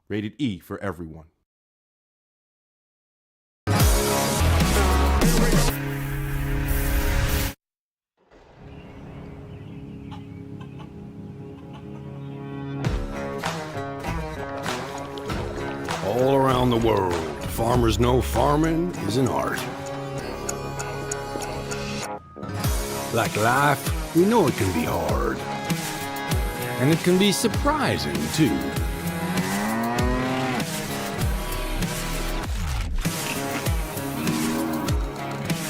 Rated E for everyone. All around the world, farmers know farming is an art. Like life, we know it can be hard. And it can be surprising, too.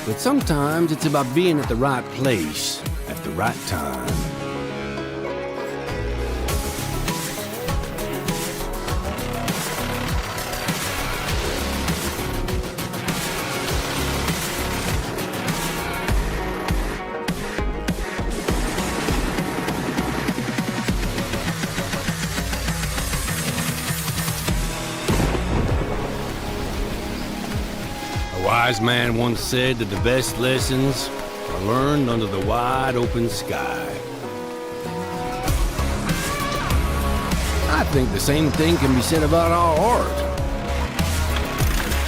But sometimes it's about being at the right place at the right time. A wise man once said that the best lessons are learned under the wide open sky. I think the same thing can be said about our art.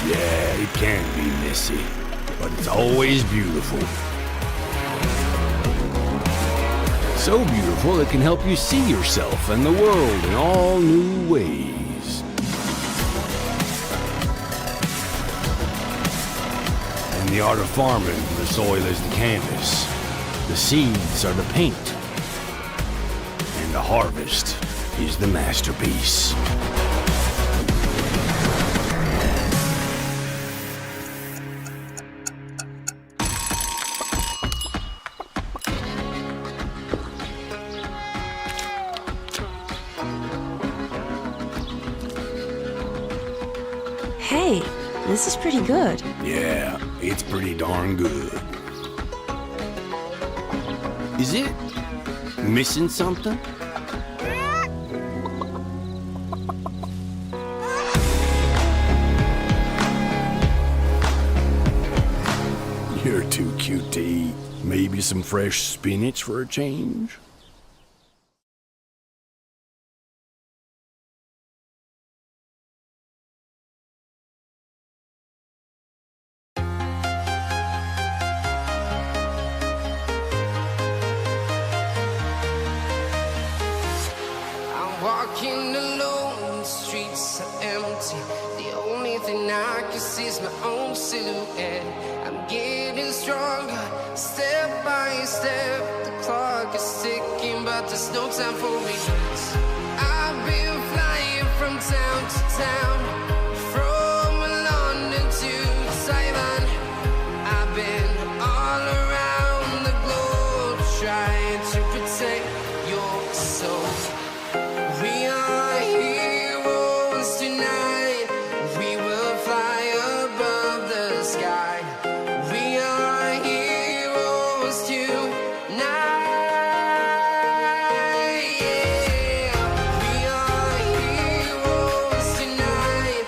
Yeah, it can be messy, but it's always beautiful. So beautiful it can help you see yourself and the world in all new ways. In the art of farming, the soil is the canvas, the seeds are the paint, and the harvest is the masterpiece. Hey, this is pretty good. Yeah, it's pretty darn good. Is it missing something? You're too cute to eat. Maybe some fresh spinach for a change? Walking alone, the streets are empty. The only thing I can see is my own silhouette. I'm getting stronger, step by step. The clock is ticking, but there's no time for regrets. I've been flying from town to town, from London to Taiwan. I've been all around the globe, trying to protect your soul. We are heroes tonight. We will fly above the sky. We are heroes tonight. Yeah. We are heroes tonight.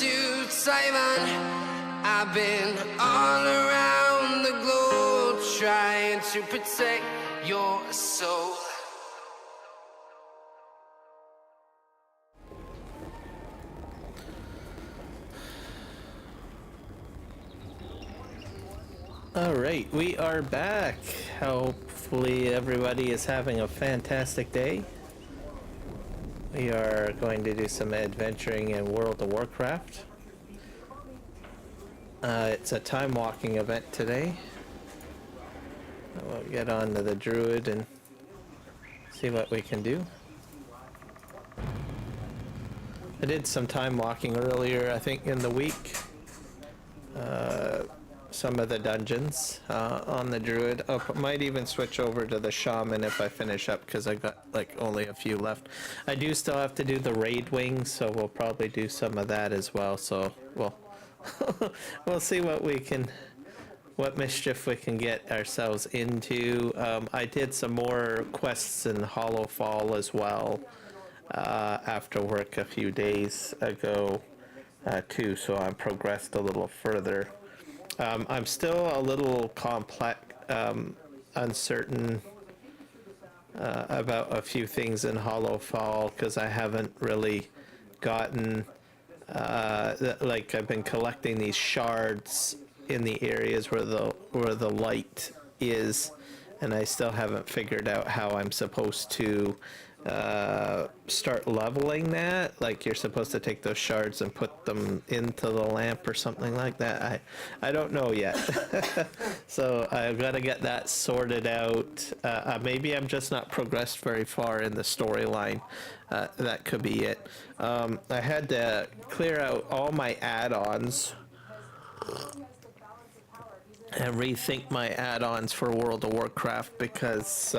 to Taiwan. I've been all around the globe trying to protect your soul. Alright, we are back. Hopefully everybody is having a fantastic day. We are going to do some adventuring in World of Warcraft. It's a time walking event today. We'll get on to the Druid and see what we can do. I did some time walking earlier, I think in the week. Some of the dungeons on the Druid. I might even switch over to the Shaman if I finish up, because I got like only a few left. I do still have to do the raid wings, so we'll probably do some of that as well. So we'll we'll see what we can, what mischief we can get ourselves into. I did some more quests in Hollow Fall as well after work a few days ago too, so I progressed a little further. I'm still a little complex, uncertain about a few things in Hollow Fall, because I haven't really gotten, like I've been collecting these shards in the areas where the light is, and I still haven't figured out how I'm supposed to start leveling that. Like, you're supposed to take those shards and put them into the lamp or something like that. I don't know yet. So I've got to get that sorted out. Maybe I'm just not progressed very far in the storyline. That could be it. I had to clear out all my add-ons and rethink my add-ons for World of Warcraft, because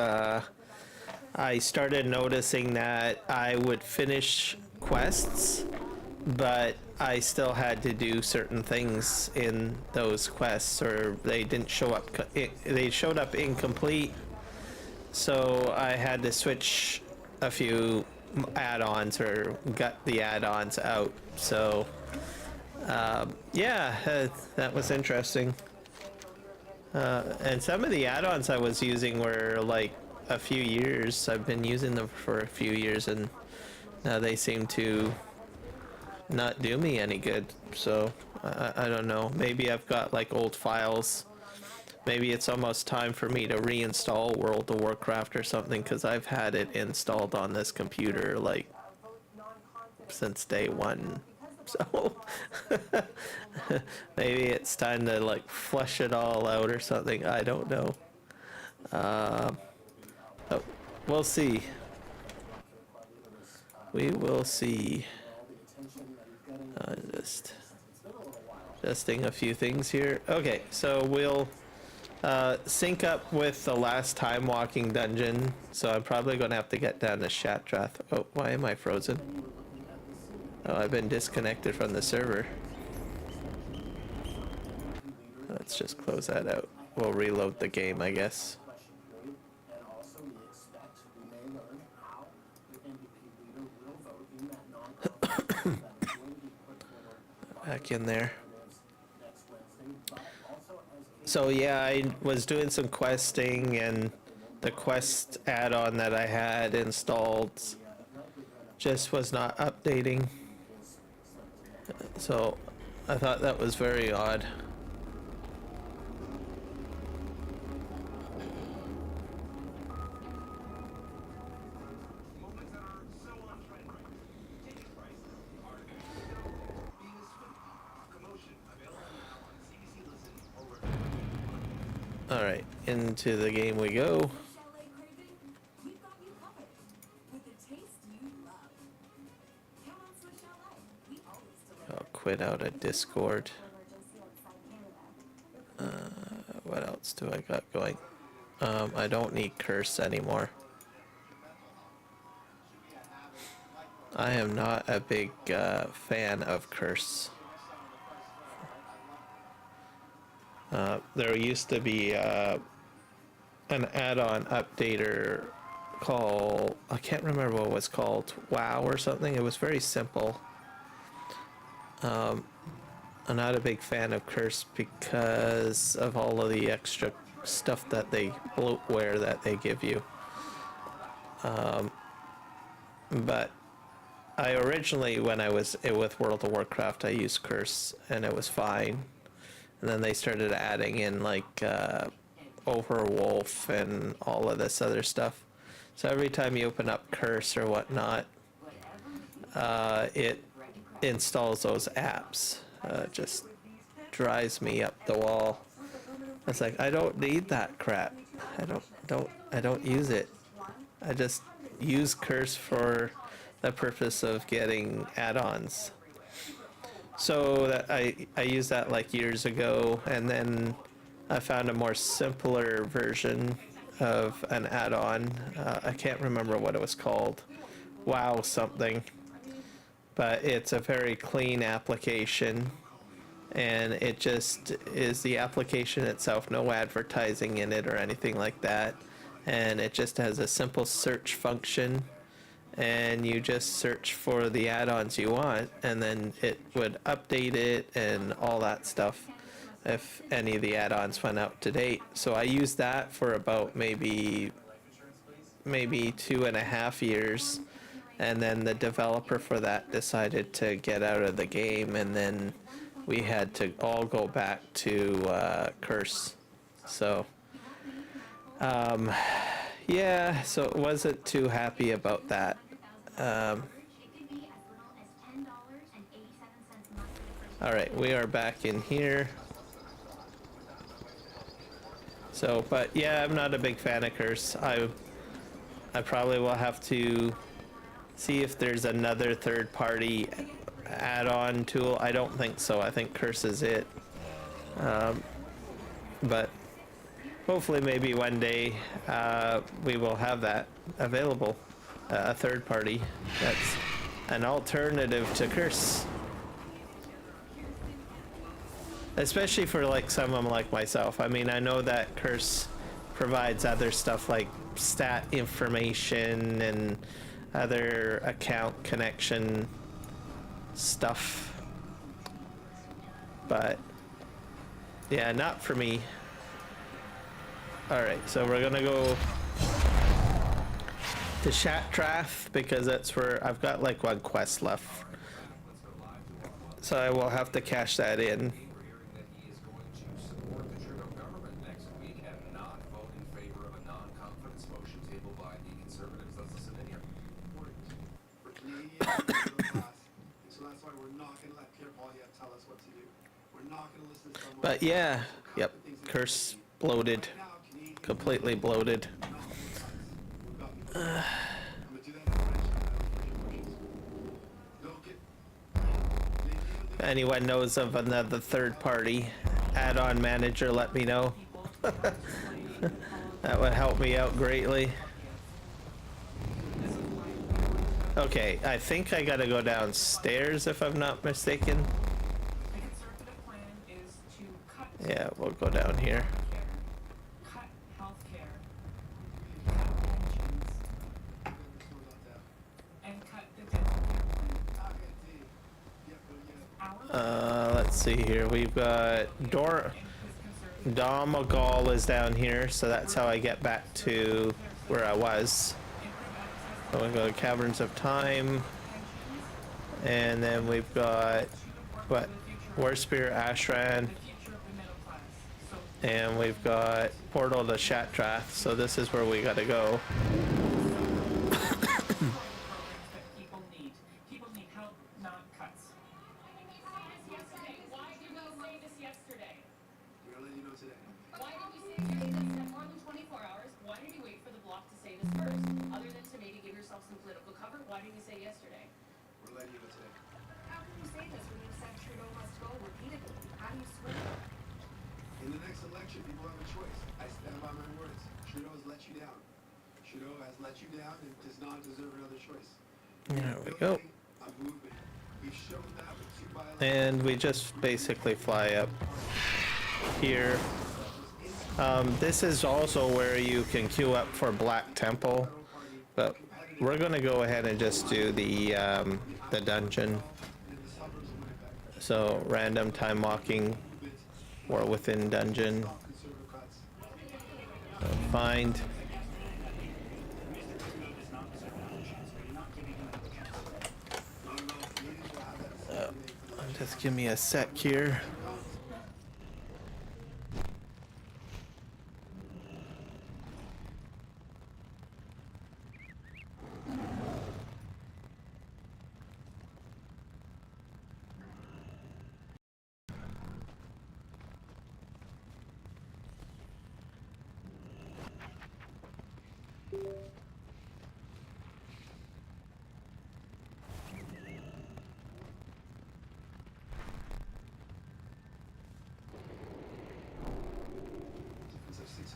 I started noticing that I would finish quests, but I still had to do certain things in those quests, or they didn't show up, they showed up incomplete, so I had to switch a few add-ons, or got the add-ons out. So yeah, that was interesting. And some of the add-ons I was using were like a few years. I've been using them for a few years, and now they seem to not do me any good. So I don't know, maybe I've got like old files. Maybe it's almost time for me to reinstall World of Warcraft or something, because I've had it installed on this computer like since day one. So maybe it's time to like flush it all out or something. I don't know. We'll see. We will see. Just adjusting a few things here. Okay, so we'll sync up with the last time walking dungeon. So I'm probably going to have to get down to Shatrath. Oh, why am I frozen? Oh, I've been disconnected from the server. Let's just close that out. We'll reload the game, I guess. Back in there. So yeah, I was doing some questing, and the quest add-on that I had installed just was not updating. So I thought that was very odd. Alright, into the game we go. I'll quit out of Discord. What else do I got going? I don't need Curse anymore. I am not a big fan of Curse. There used to be an add-on updater called, I can't remember what it was called, WoW or something. It was very simple. I'm not a big fan of Curse because of all of the extra stuff that bloatware that they give you. But I originally, when I was with World of Warcraft, I used Curse and it was fine. And then they started adding in like Overwolf and all of this other stuff. So every time you open up Curse or whatnot, it installs those apps. Just drives me up the wall. It's like, I don't need that crap. I don't use it. I just use Curse for the purpose of getting add-ons. So that I used that like years ago, and then I found a more simpler version of an add-on. I can't remember what it was called. WoW something. But it's a very clean application, and it just is the application itself, no advertising in it or anything like that, and it just has a simple search function, and you just search for the add-ons you want, and then it would update it and all that stuff if any of the add-ons went out to date. So I used that for about maybe 2.5 years. And then the developer for that decided to get out of the game, and then we had to all go back to Curse. So, yeah, so wasn't too happy about that. Alright, we are back in here. So, but yeah, I'm not a big fan of Curse. I probably will have to see if there's another third-party add-on tool. I don't think so. I think Curse is it. But hopefully maybe one day we will have that available. A third-party that's an alternative to Curse. Especially for like someone like myself. I mean, I know that Curse provides other stuff like stat information and other account connection stuff, but yeah, not for me. Alright, so we're gonna go to Shatrath because that's where I've got like one quest left, so I will have to cash that in. But yeah, yep, Curse bloated, completely bloated. If anyone knows of another third-party add-on manager, let me know. That would help me out greatly. Okay, I think I gotta go downstairs if I'm not mistaken. Yeah, we'll go down here. Let's see here. We've got Domagal is down here, so that's how I get back to where I was. So we go to Caverns of Time, and then we've got what? Warspear Ashran. And we've got Portal to Shatrath, so this is where we gotta go. People need help, not cuts. Why did you say this yesterday? We're gonna let you know today. Why did you say this in more than 24 hours? Why did you wait for the block to say this first? Other than to maybe give yourself some political cover, why didn't you say yesterday? We're letting you know today. How can you say this when you said Trudeau must go repeatedly? How do you swim? In the next election, people have a choice. I stand by my words. Trudeau has let you down. Trudeau has let you down and does not deserve another choice. There we go. A movement. We've shown that with 2 by-elections. And we just basically fly up here. This is also where you can queue up for Black Temple, but we're gonna go ahead and just do the dungeon. So random time walking or within dungeon. conservative cuts. So find. Just give me a sec here.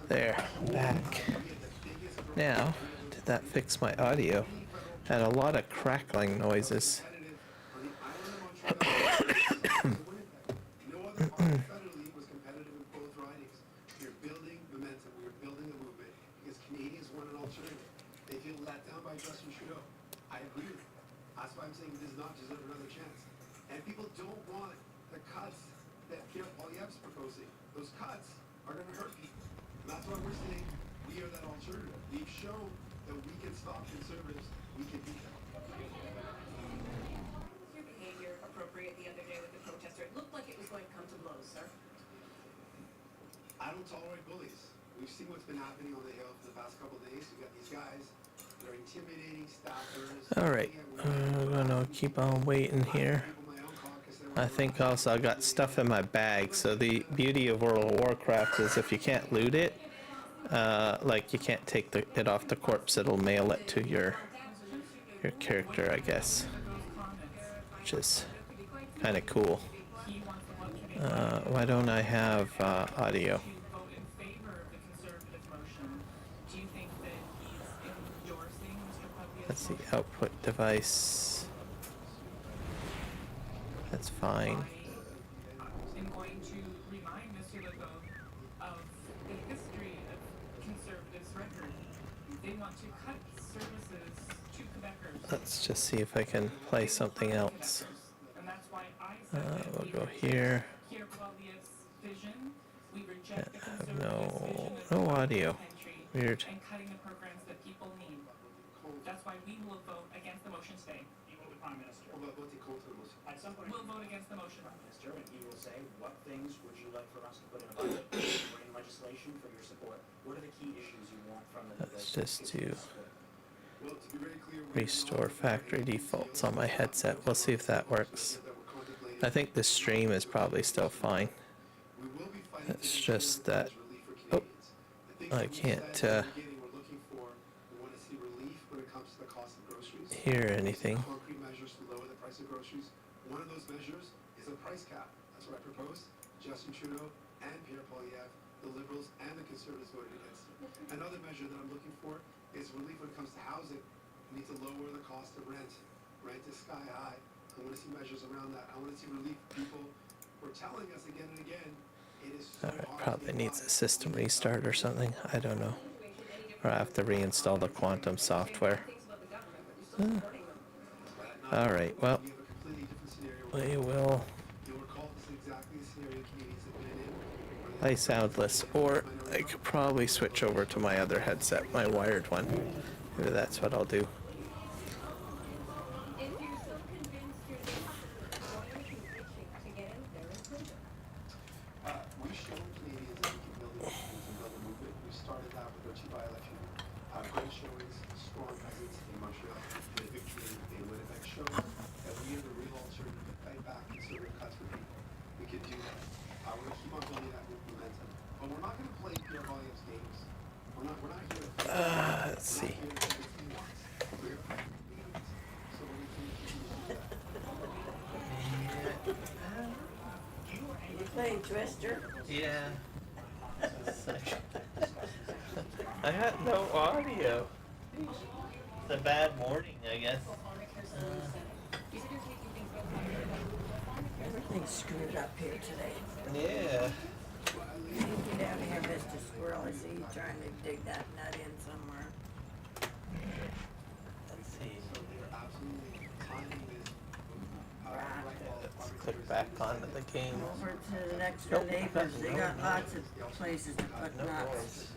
There, back. Now, did that fix my audio? Had a lot of crackling noises. No other federal league was competitive in both ridings. We are building momentum. We are building a movement because Canadians want an alternative. They feel let down by Justin Trudeau. I agree with you. That's why I'm saying he does not deserve another chance. And people don't want the cuts that Pierre Poilievre's proposing. Those cuts are going to hurt people. And that's why we're saying we are that alternative. We've shown that we can stop conservatives. We can beat them. Was your behavior appropriate the other day with the protester? It looked like it was going to come to blows, sir. I don't tolerate bullies. We've seen what's been happening on the Hill for the past couple of days. We've got these guys that are intimidating staffers. All right, I'm gonna keep on waiting here. I think also I got stuff in my bag. So the beauty of World of Warcraft is if you can't loot it, like you can't take it off the corpse, it'll mail it to your character, I guess, which is kind of cool. Why don't I have audio? Let's see, output device. That's fine. I'm going to remind Mr. Legault of the history of Conservatives' record. They want to cut services to Quebecers. Let's just see if I can play something else. And that's why I said that We'll we go reject here. Pierre Poilievre's vision. We reject the Have Conservatives' vision no of audio. country Weird. and cutting the programs that people need. That's why we will vote against the motion today. You vote with Prime Minister. At some point, We'll vote against the motion. Prime Minister, and he will say, what things would you like for us to put in a budget, bring legislation for your support? What are the key issues you want from the Let's just do Well, to be very clear, restore factory defaults on my headset. We'll see if that works. I think the stream is probably still fine. we will be fighting It's just that relief for I Canadians. can't We're looking for, we want to see relief when it comes to the cost of groceries. hear anything. Concrete measures to lower the price of groceries. One of those measures is a price cap. That's what I proposed. Justin Trudeau and Pierre Poilievre, the Liberals and the Conservatives voted against it. Another measure that I'm looking for is relief when it comes to housing. We need to lower the cost of rent. Rent is sky high. I want to see measures around that. I want to see relief. People were telling us again and again, it is so Alright, hard probably to needs buy. a system restart or something. I don't know. Or I have to reinstall the quantum software. Alright, well, We have a completely different scenario. we will You'll recall this is exactly the scenario Canadians have been in. where play soundless, or I could probably switch over to my other headset, my wired one. Maybe that's what I'll do. If you're so convinced you're this, why are you itching to get out there and prove it? We showed Canadians that we can build a movement. We started that with our two by-election. Great showings, strong presence in Montreal, and a victory in Winnipeg showed that we are the real alternative to fight back conservative cuts for people. We can do that. We're going to keep on building that momentum. But we're not going to play Pierre Poilievre's games. We're not here to Let's see. we're here to do what he wants. We're here to fight for Canadians. So we're going to continue to do that. You play Twister? Yeah. I got no audio. It's a bad morning, I guess. Everything's screwed up here today. Yeah. Get out of here, Mr. Squirrel. I see you trying to dig that nut in somewhere. Let's see. Absolutely timing this. Let's click back onto the game. Over to the next door neighbors, they got lots of places to put No nuts.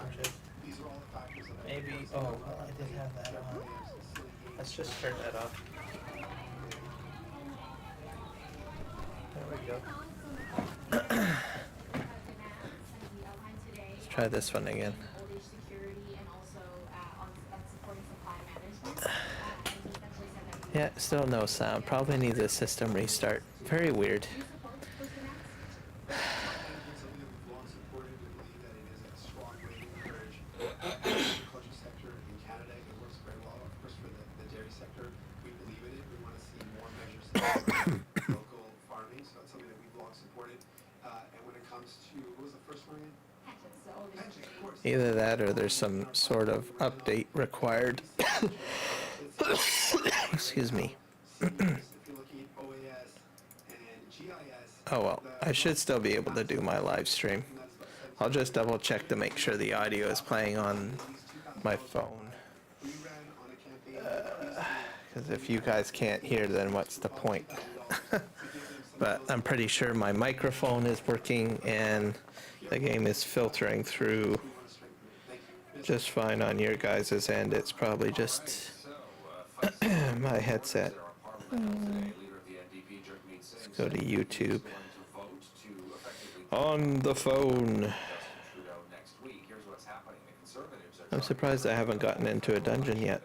worries. These are all the factors that Maybe. Oh, well, I did have that on. Let's just turn that off. There we go. Let's try this one again. Yeah, still no sound. Probably needs a system restart. Very weird. something that we've long supported. We believe that it is a strong way to encourage the agriculture sector in Canada. It works very well, of course, for the dairy sector. We believe in it. We want to see more measures in local farming, so that's something that we've long supported. And when it comes to, what was the first one again? Pensions, of course. Either that or there's some sort of update required. Excuse me. If you're looking at OAS and GIS, Oh well, I should still be able to do my live stream. I'll just double check to make sure the audio is playing on my phone. we ran on a campaign Because if you guys can't hear, then what's the point? But I'm pretty sure my microphone is working and the game is filtering through just fine on your guys' end. It's probably just my headset. Let's go to YouTube. On the phone. I'm surprised I haven't gotten into a dungeon yet.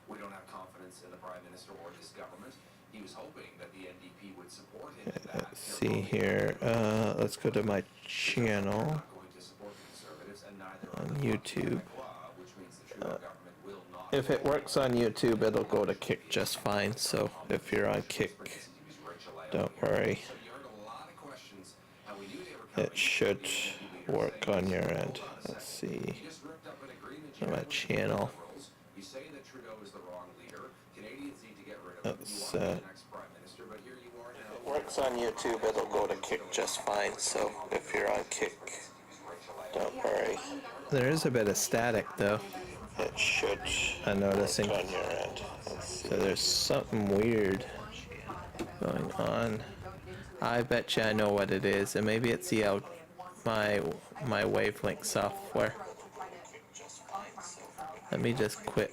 We don't have confidence in the Prime Minister or this government. He was hoping that the NDP would support him in that. Let's see here. Let's go to my channel Going to support the Conservatives and neither on YouTube. which means the Trudeau government will not. If it works on YouTube, it'll go to Kick just fine. So if you're on Kick, don't worry. So you heard a lot of questions, and we knew they were coming. It should work on your end. Let's see. You just ripped up an agreement On my channel. You say that Trudeau is the wrong leader. Canadians need to get rid of him. Let's, You want the next Prime Minister, but here you are now. If it works on YouTube, it'll go to Kick just fine. So if you're on Kick, don't worry. There is a bit of static though. It should. I'm noticing on your end. So there's something weird going on. I bet you I know what it is, and maybe it's the my wavelength software. Let me just quit.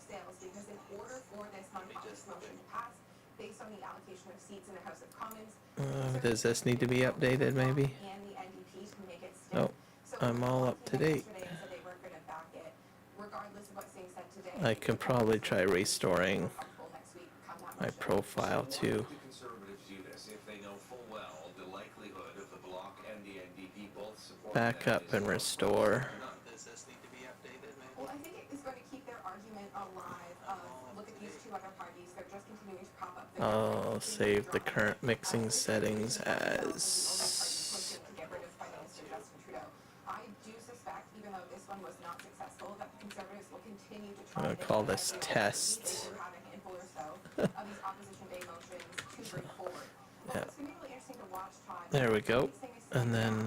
Sales, because in order for this non-confidence motion to pass, based on the allocation of seats in the House of Commons, Does this need to be updated maybe? and the NDP to make it Oh, stand. So I'm all up to date. yesterday and said they weren't going to back it, regardless of what's being said today. I can probably try restoring Next week, come that my motion. profile too. The Conservatives do this if they know full well the likelihood of the Bloc and the NDP both supporting Back them up is and low. restore. Does this need to be updated, maybe? Well, I think it is going to keep their argument alive of, look at these two other parties, they're just continuing to prop up their. I'll save the current mixing settings as. To get rid of Prime Minister Justin Trudeau. I do suspect, even though this one was not successful, that the Conservatives will continue to try. I'm gonna call this test. Have a handful or so of these opposition day motions to bring forward. Yeah. It's going to be really interesting to watch, Todd. There we go. And then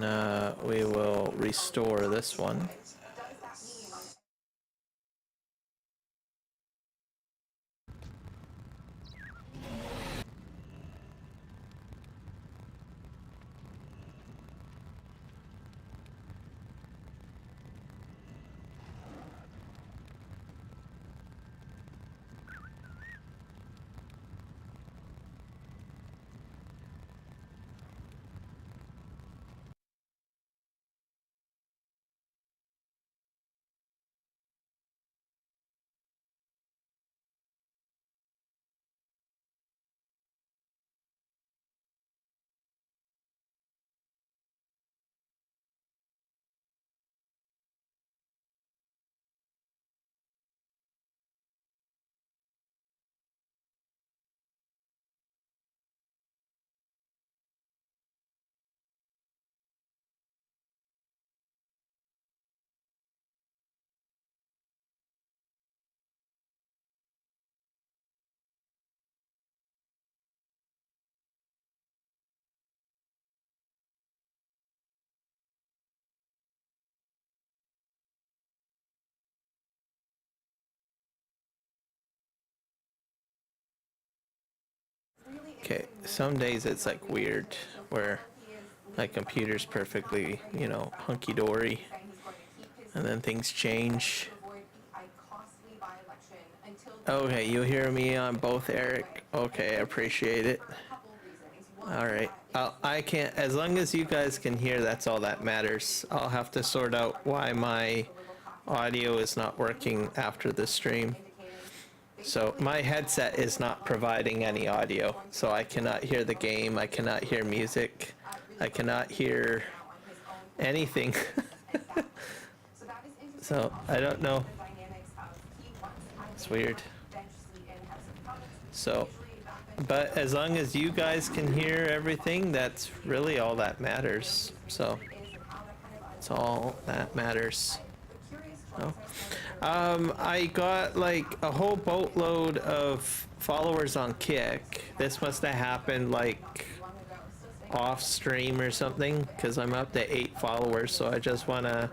we will restore this one. Okay, some days it's like weird where my computer's perfectly, you know, hunky-dory, and then things change. Okay, you hear me on both, Eric? Okay, I appreciate it. Alright, I can't, as long as you guys can hear, that's all that matters. I'll have to sort out why my audio is not working after the stream. So my headset is not providing any audio, so I cannot hear the game, I cannot hear music, I cannot hear anything. So I don't know. It's weird. So, but as long as you guys can hear everything, that's really all that matters. So that's all that matters. Oh. I got like a whole boatload of followers on Kick. This must have happened like off stream or something, because I'm up to 8 followers. So I just want to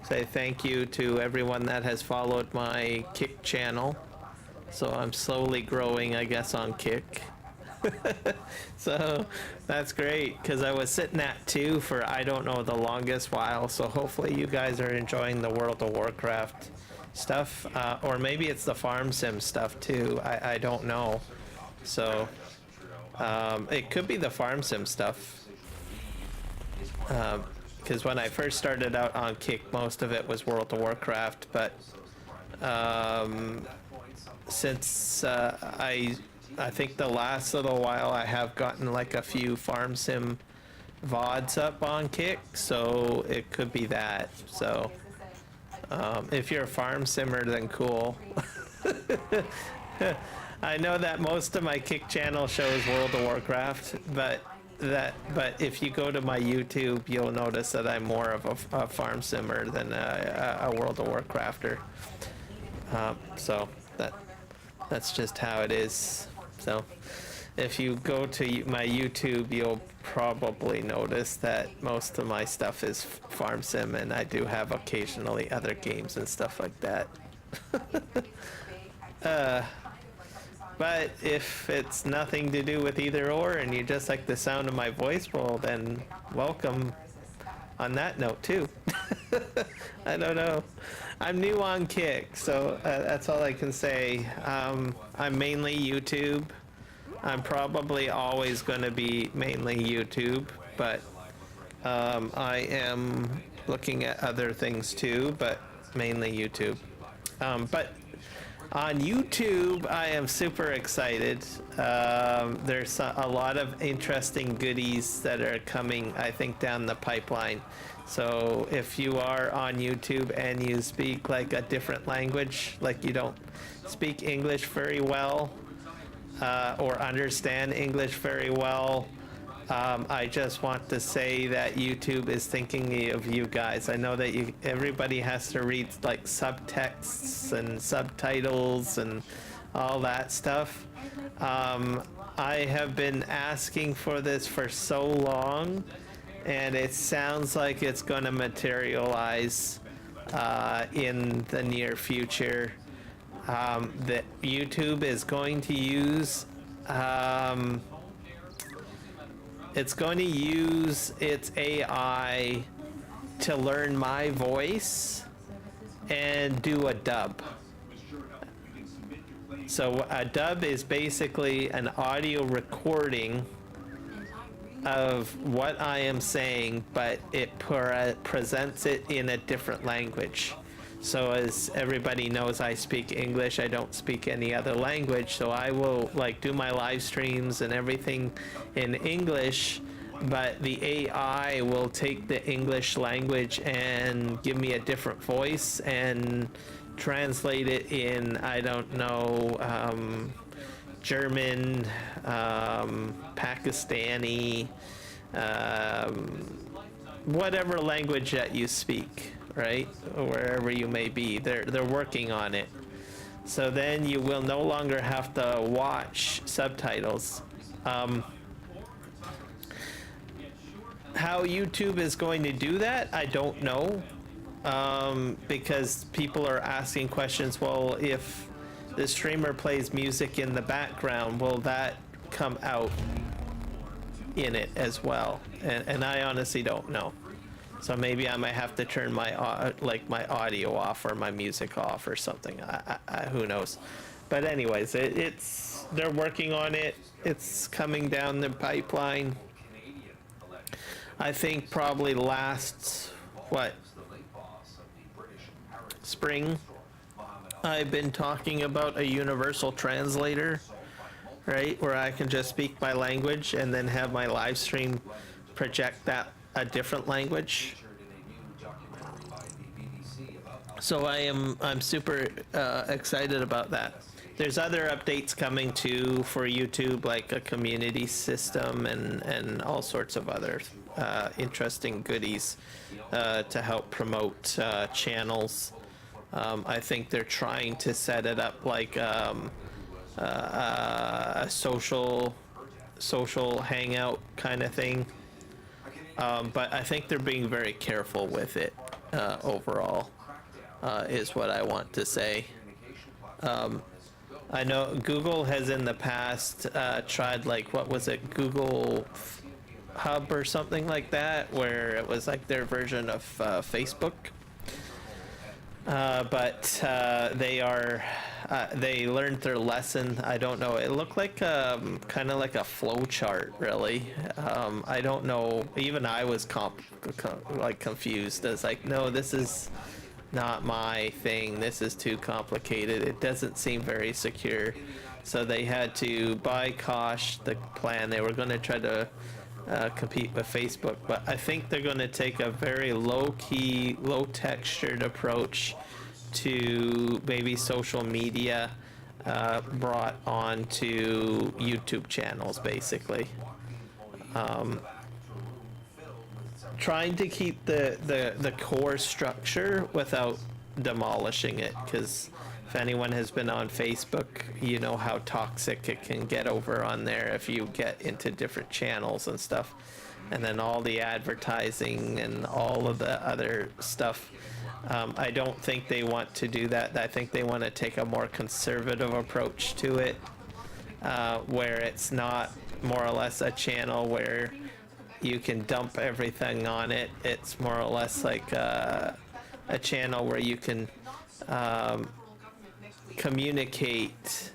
say thank you to everyone that has followed my Kick channel. So I'm slowly growing, I guess, on Kick. So that's great, because I was sitting at 2 for I don't know the longest while. So hopefully you guys are enjoying the World of Warcraft stuff, or maybe it's the farm sim stuff too. I don't know. So it could be the farm sim stuff, because when I first started out on Kick, most of it was World of Warcraft, but since I think the last little while I have gotten like a few farm sim VODs up on Kick, so it could be that. So if you're a farm simmer, then cool. I know that most of my Kick channel shows World of Warcraft, but if you go to my YouTube, you'll notice that I'm more of a farm simmer than a World of Warcrafter. So that's just how it is. So if you go to my YouTube, you'll probably notice that most of my stuff is farm sim, and I do have occasionally other games and stuff like that. But if it's nothing to do with either or, and you just like the sound of my voice, well then welcome on that note too. I don't know. I'm new on Kick, so that's all I can say. I'm mainly YouTube. I'm probably always going to be mainly YouTube, but I am looking at other things too, but mainly YouTube. But on YouTube, I am super excited. There's a lot of interesting goodies that are coming, I think, down the pipeline. So if you are on YouTube and you speak like a different language, like you don't speak English very well, or understand English very well, I just want to say that YouTube is thinking of you guys. I know that everybody has to read like subtexts and subtitles and all that stuff. I have been asking for this for so long, and it sounds like it's going to materialize in the near future. That YouTube is going to use its AI to learn my voice and do a dub. So a dub is basically an audio recording of what I am saying, but it presents it in a different language. So as everybody knows, I speak English. I don't speak any other language. So I will like do my live streams and everything in English, but the AI will take the English language and give me a different voice and translate it in, I don't know, German, Pakistani, whatever language that you speak, right? Wherever you may be, they're working on it. So then you will no longer have to watch subtitles. How YouTube is going to do that, I don't know, because people are asking questions. Well, if the streamer plays music in the background, will that come out in it as well, and I honestly don't know. So maybe I might have to turn my like my audio off or my music off or something. Who knows? But anyways, they're working on it. It's coming down the pipeline. I think probably last spring. I've been talking about a universal translator, right, where I can just speak my language and then have my live stream project that a different language. So I'm super excited about that. There's other updates coming too for YouTube, like a community system and all sorts of other interesting goodies to help promote channels. I think they're trying to set it up like a social hangout kind of thing. But I think they're being very careful with it overall, is what I want to say. I know Google has in the past tried, like, what was it, Google Hub or something like that, where it was like their version of Facebook. But they learned their lesson. I don't know. It looked like kind of like a flow chart, really. I don't know. Even I was confused. I was like, no, this is not my thing. This is too complicated. It doesn't seem very secure. So they had to boycott the plan. They were going to try to compete with Facebook, but I think they're going to take a very low-key, low-textured approach to maybe social media brought onto YouTube channels, basically. Trying to keep the core structure without demolishing it, because if anyone has been on Facebook, you know how toxic it can get over on there if you get into different channels and stuff. And then all the advertising and all of the other stuff. I don't think they want to do that. I think they want to take a more conservative approach to it, where it's not more or less a channel where you can dump everything on it. It's more or less like a channel where you can communicate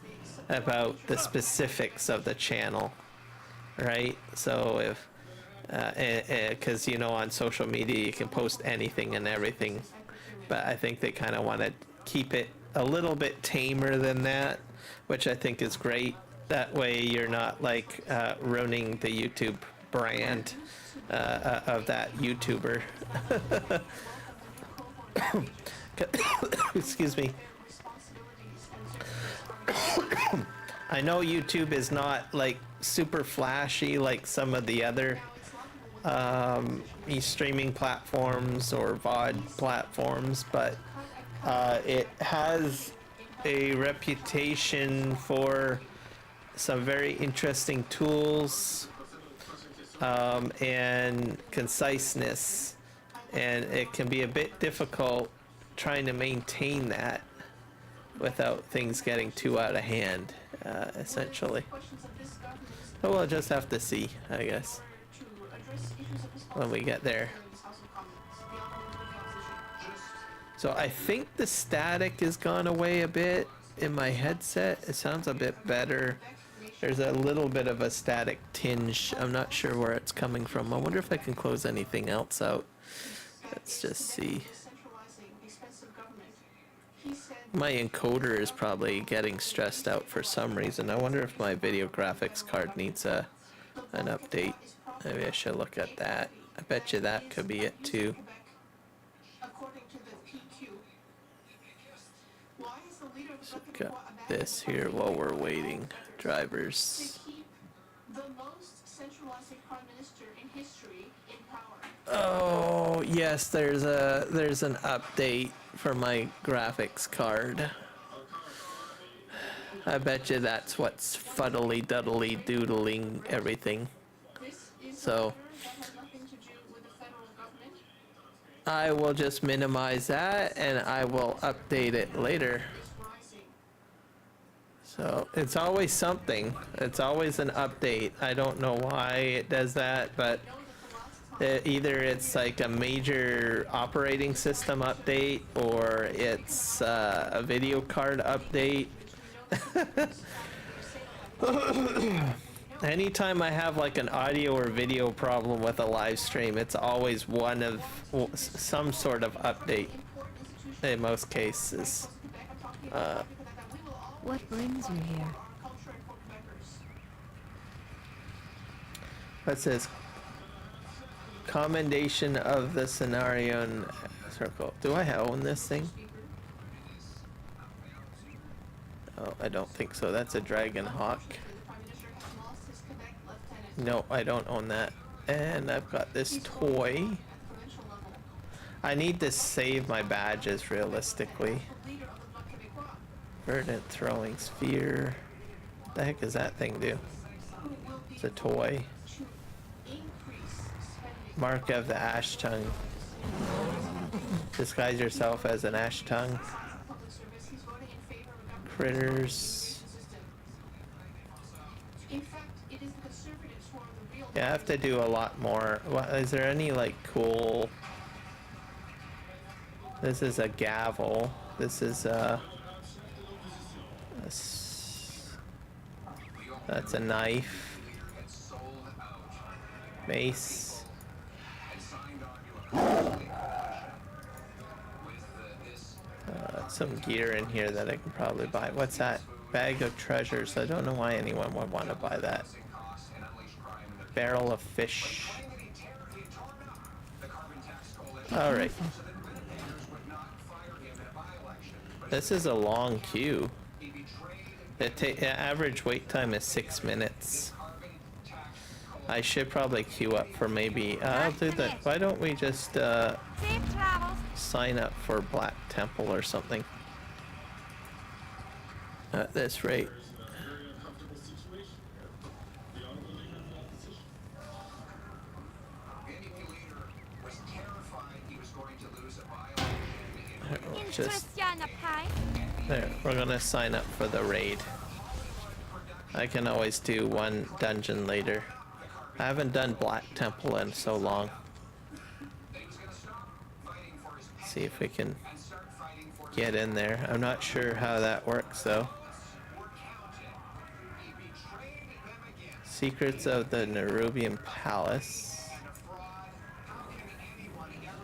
about the specifics of the channel, right? So if because you know, on social media you can post anything and everything, but I think they kind of want to keep it a little bit tamer than that, which I think is great. That way you're not like ruining the YouTube brand of that YouTuber. Excuse me. I know YouTube is not like super flashy like some of the other streaming platforms or VOD platforms, but it has a reputation for some very interesting tools and conciseness, and it can be a bit difficult trying to maintain that without things getting too out of hand, essentially. But we'll just have to see, I guess, when we get there. So I think the static has gone away a bit in my headset. It sounds a bit better. There's a little bit of a static tinge. I'm not sure where it's coming from. I wonder if I can close anything else out. Let's just see. My encoder is probably getting stressed out for some reason. I wonder if my video graphics card needs an update. Maybe I should look at that. I bet you that could be it too. So we've got this here while we're waiting. Drivers. Oh yes, there's an update for my graphics card. I bet you that's what's fuddly duddly doodling everything. So I will just minimize that and I will update it later. So it's always something. It's always an update. I don't know why it does that, but either it's like a major operating system update or it's a video card update. Anytime I have like an audio or video problem with a live stream, it's always one of some sort of update in most cases. What brings you here? What's this? Commendation of the scenario in circle. Do I own this thing? Oh, I don't think so. That's a Dragon Hawk. No, I don't own that. And I've got this toy. I need to save my badges realistically. Verdant throwing sphere. What the heck does that thing do? It's a toy. Mark of the Ash Tongue. Disguise yourself as an Ash Tongue. Critters. Yeah, I have to do a lot more. What, is there any like cool... This is a gavel. This is a... That's a knife. Mace. Some gear in here that I can probably buy. What's that? Bag of treasures. I don't know why anyone would want to buy that. Barrel of fish. Alright. This is a long queue. The average wait time is 6 minutes. I should probably queue up for maybe... I'll do that. Why don't we just sign up for Black Temple or something? At this rate. Just there, we're gonna sign up for the raid. I can always do one dungeon later. I haven't done Black Temple in so long. See if we can get in there. I'm not sure how that works though. Secrets of the Nerubian Palace.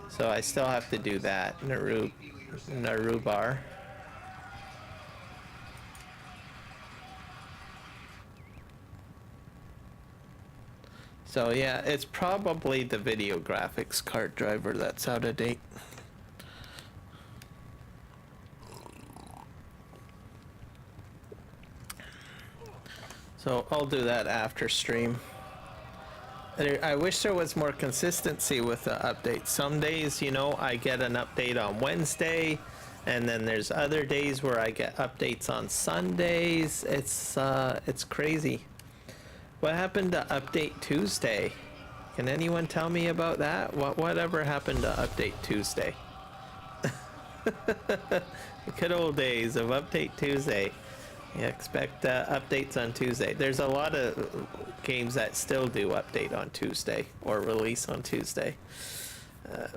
So I still have to do that. Narubar. So yeah, it's probably the video graphics card driver that's out of date. So I'll do that after stream. I wish there was more consistency with the updates. Some days, you know, I get an update on Wednesday, and then there's other days where I get updates on Sundays. It's crazy. What happened to Update Tuesday? Can anyone tell me about that? Whatever happened to Update Tuesday? The good old days of Update Tuesday. You expect updates on Tuesday. There's a lot of games that still do update on Tuesday or release on Tuesday,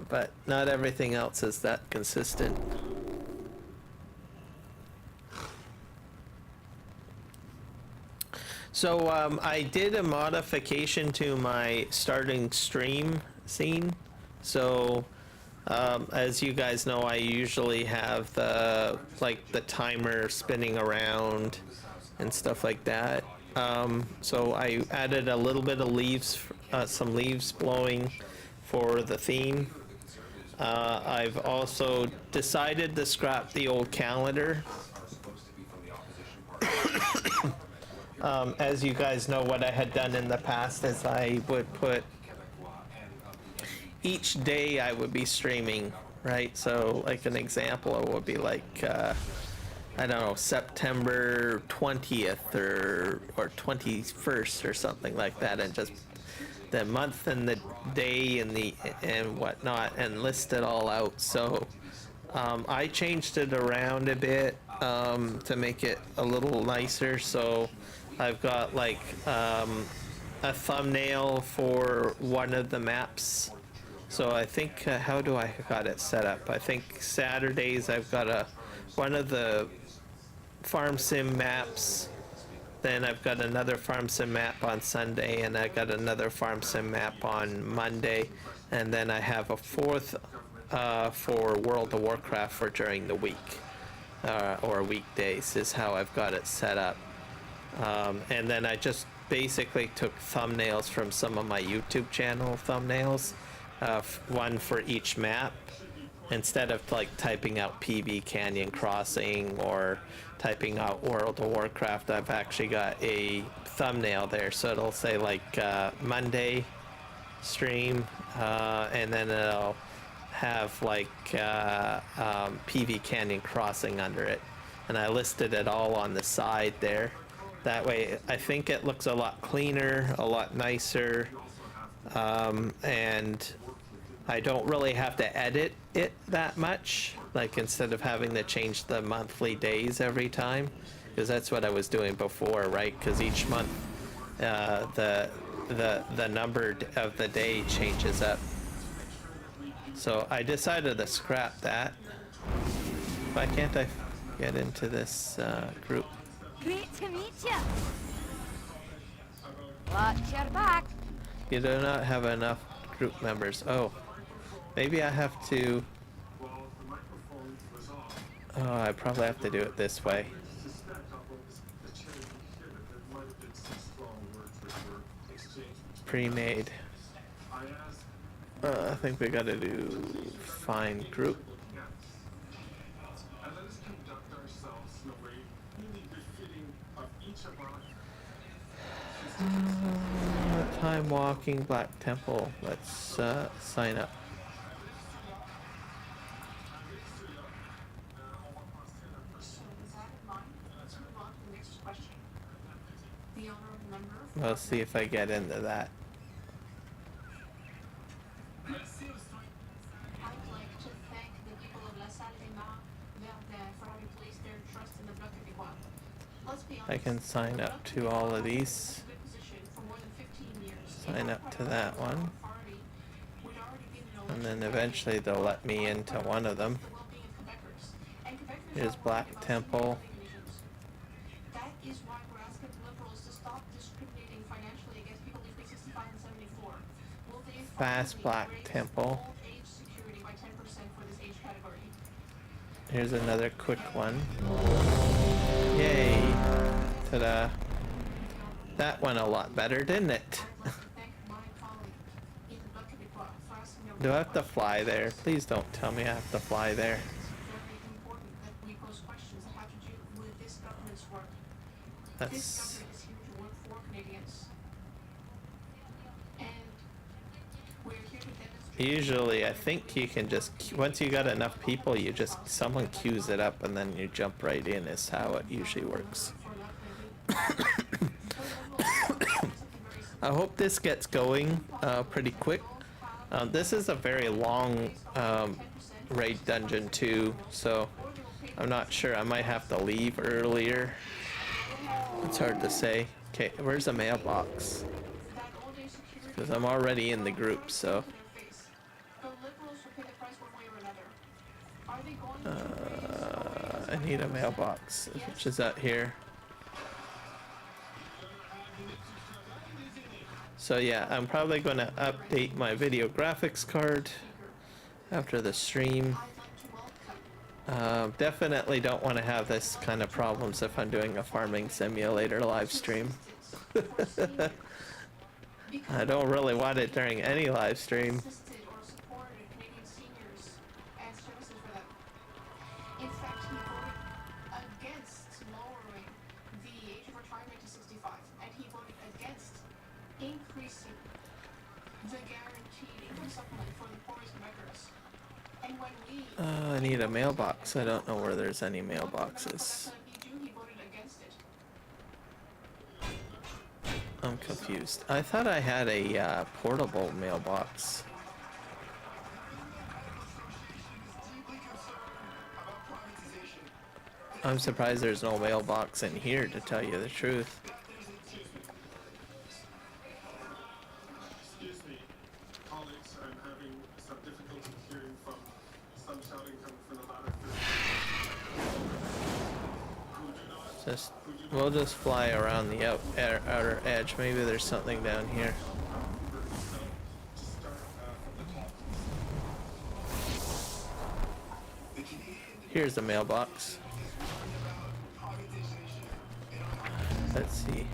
but not everything else is that consistent. So I did a modification to my starting stream scene. So as you guys know, I usually have the timer spinning around and stuff like that. So I added a little bit of leaves, some leaves blowing for the theme. I've also decided to scrap the old calendar. As you guys know, what I had done in the past is I would put each day I would be streaming, right? So like an example, it would be like I don't know, September 20th or 21st or something like that, and just the month and the day and whatnot, and list it all out. So I changed it around a bit. to make it a little nicer. So I've got like a thumbnail for one of the maps. So I think how do I got it set up? I think Saturdays I've got one of the farm sim maps. Then I've got another farm sim map on Sunday, and I got another farm sim map on Monday, and then I have a fourth for World of Warcraft for during the week, or weekdays is how I've got it set up. And then I just basically took thumbnails from some of my YouTube channel thumbnails, one for each map. Instead of like typing out PB Canyon Crossing or typing out World of Warcraft, I've actually got a thumbnail there, so it'll say like Monday stream, and then it'll have like PB Canyon Crossing under it, and I listed it all on the side there. That way I think it looks a lot cleaner, a lot nicer, and I don't really have to edit it that much, like instead of having to change the monthly days every time, because that's what I was doing before, right? Because each month the number of the day changes up. So I decided to scrap that. Why can't I get into this group? Great to meet you. Watch your back. You do not have enough group members. Oh. Maybe I have to... Oh, I probably have to do it this way. Pre-made. I think we gotta do find group. Time walking Black Temple. Let's sign up. Let's see if I get into that. I'd like to thank the people of La Salle des Mars for having placed their trust in the Bloc Québécois. Let's be honest, I can sign up to all of these. Sign up to that one. And then eventually they'll let me into one of them. Here's Black Temple. That is why we're asking liberals to stop discriminating financially against people between 65 and 74. Will they Fast Black Temple. age security by 10% for this age category? Here's another quick one. Yay! Ta-da! That went a lot better, didn't it? Do I have to fly there? Please don't tell me I have to fly there. That's... Usually, I think you can just, once you got enough people, you just, someone queues it up and then you jump right in is how it usually works. I hope this gets going pretty quick. This is a very long raid dungeon too, so I'm not sure. I might have to leave earlier. It's hard to say. Okay, where's the mailbox? Because I'm already in the group, so. I need a mailbox, which is out here. So yeah, I'm probably going to update my video graphics card after the stream. Definitely don't want to have this kind of problems if I'm doing a farming simulator live stream. I don't really want it during any live stream. I need a mailbox. I don't know where there's any mailboxes. I'm confused. I thought I had a portable mailbox. I'm surprised there's no mailbox in here, to tell you the truth. Excuse me, colleagues, I'm having some difficulty hearing from some shouting coming from the ladder. We'll just fly around the outer edge. Maybe there's something down here. Here's the mailbox. Let's see.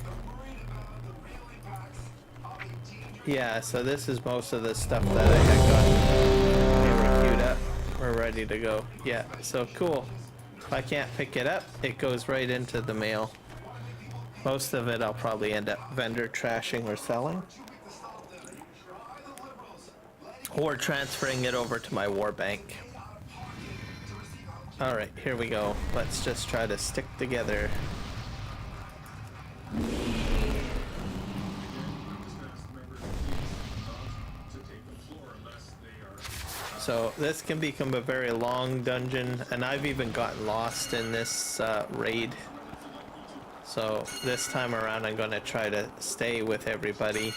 Yeah, so this is most of the stuff that I had gotten. Okay, we're queued up. We're ready to go. Yeah, so cool. If I can't pick it up, it goes right into the mail. Most of it I'll probably end up vendor trashing or selling. Or transferring it over to my war bank. Alright, here we go. Let's just try to stick together. So this can become a very long dungeon, and I've even gotten lost in this raid. So this time around I'm going to try to stay with everybody.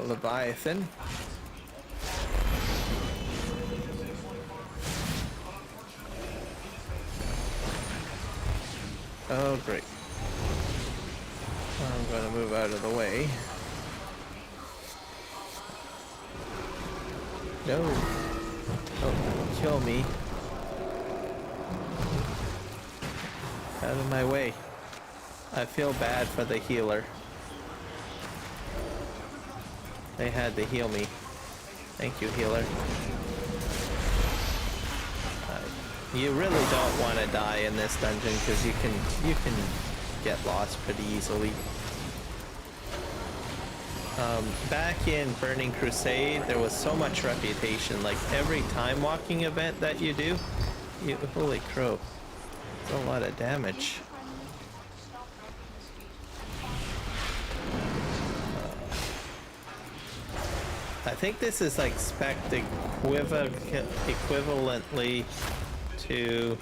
Leviathan. Oh, great. I'm going to move out of the way. No. Oh, kill me. Out of my way. I feel bad for the healer. They had to heal me. Thank you, healer. You really don't want to die in this dungeon because you can get lost pretty easily. Back in Burning Crusade, there was so much reputation. Like every time walking event that you do, holy crow, it's a lot of damage. I think this is like spec'd equivalently to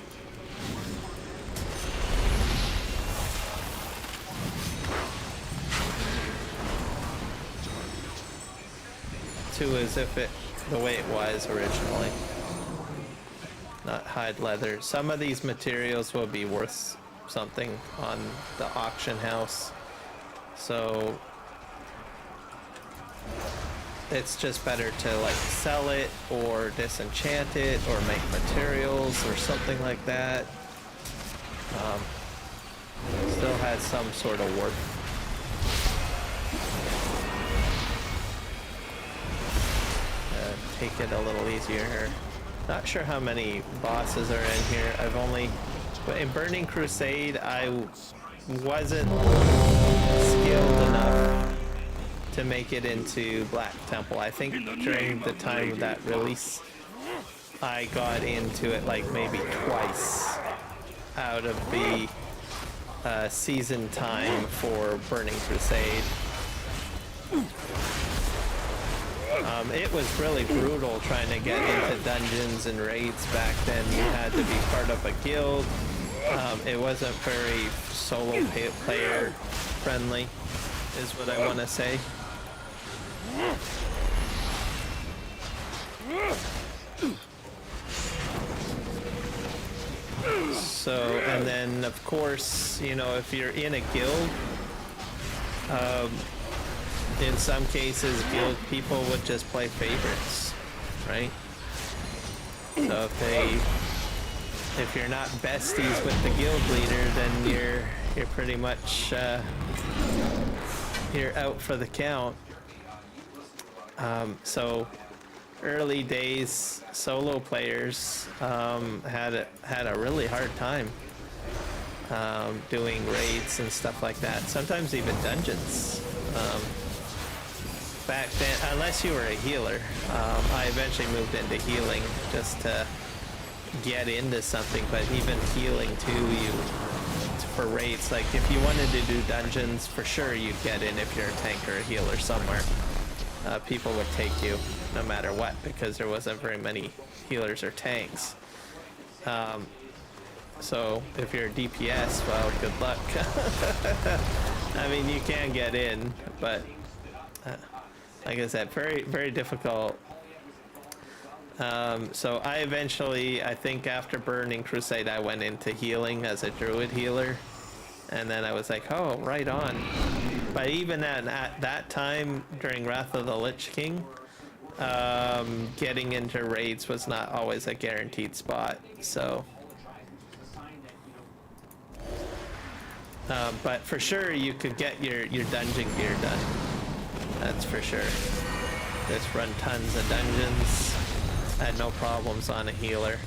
as if it the way it was originally. Not hide leather. Some of these materials will be worth something on the auction house, so it's just better to like sell it or disenchant it or make materials or something like that. Still has some sort of worth. Take it a little easier here. Not sure how many bosses are in here. But in Burning Crusade I wasn't skilled enough to make it into Black Temple. I think during the time of that release, I got into it like maybe twice out of the season time for Burning Crusade. It was really brutal trying to get into dungeons and raids back then. You had to be part of a guild. It wasn't very solo player friendly, is what I want to say. So, and then of course, you know, if you're in a guild, in some cases guild people would just play favorites, right? So if you're not besties with the guild leader, then you're pretty much you're out for the count. So early days solo players had a really hard time. doing raids and stuff like that. Sometimes even dungeons. Back then, unless you were a healer, I eventually moved into healing just to get into something. But even healing too, for raids, like if you wanted to do dungeons, for sure you'd get in if you're a tank or a healer somewhere. People would take you no matter what because there wasn't very many healers or tanks. So if you're a DPS, well, good luck. I mean, you can get in, but like I said, very, very difficult. So I eventually, I think after Burning Crusade, I went into healing as a druid healer. And then I was like, oh, right on. But even at that time, during Wrath of the Lich King, getting into raids was not always a guaranteed spot, so... but for sure, you could get your dungeon gear done. That's for sure. Just run tons of dungeons. Had no problems on a healer.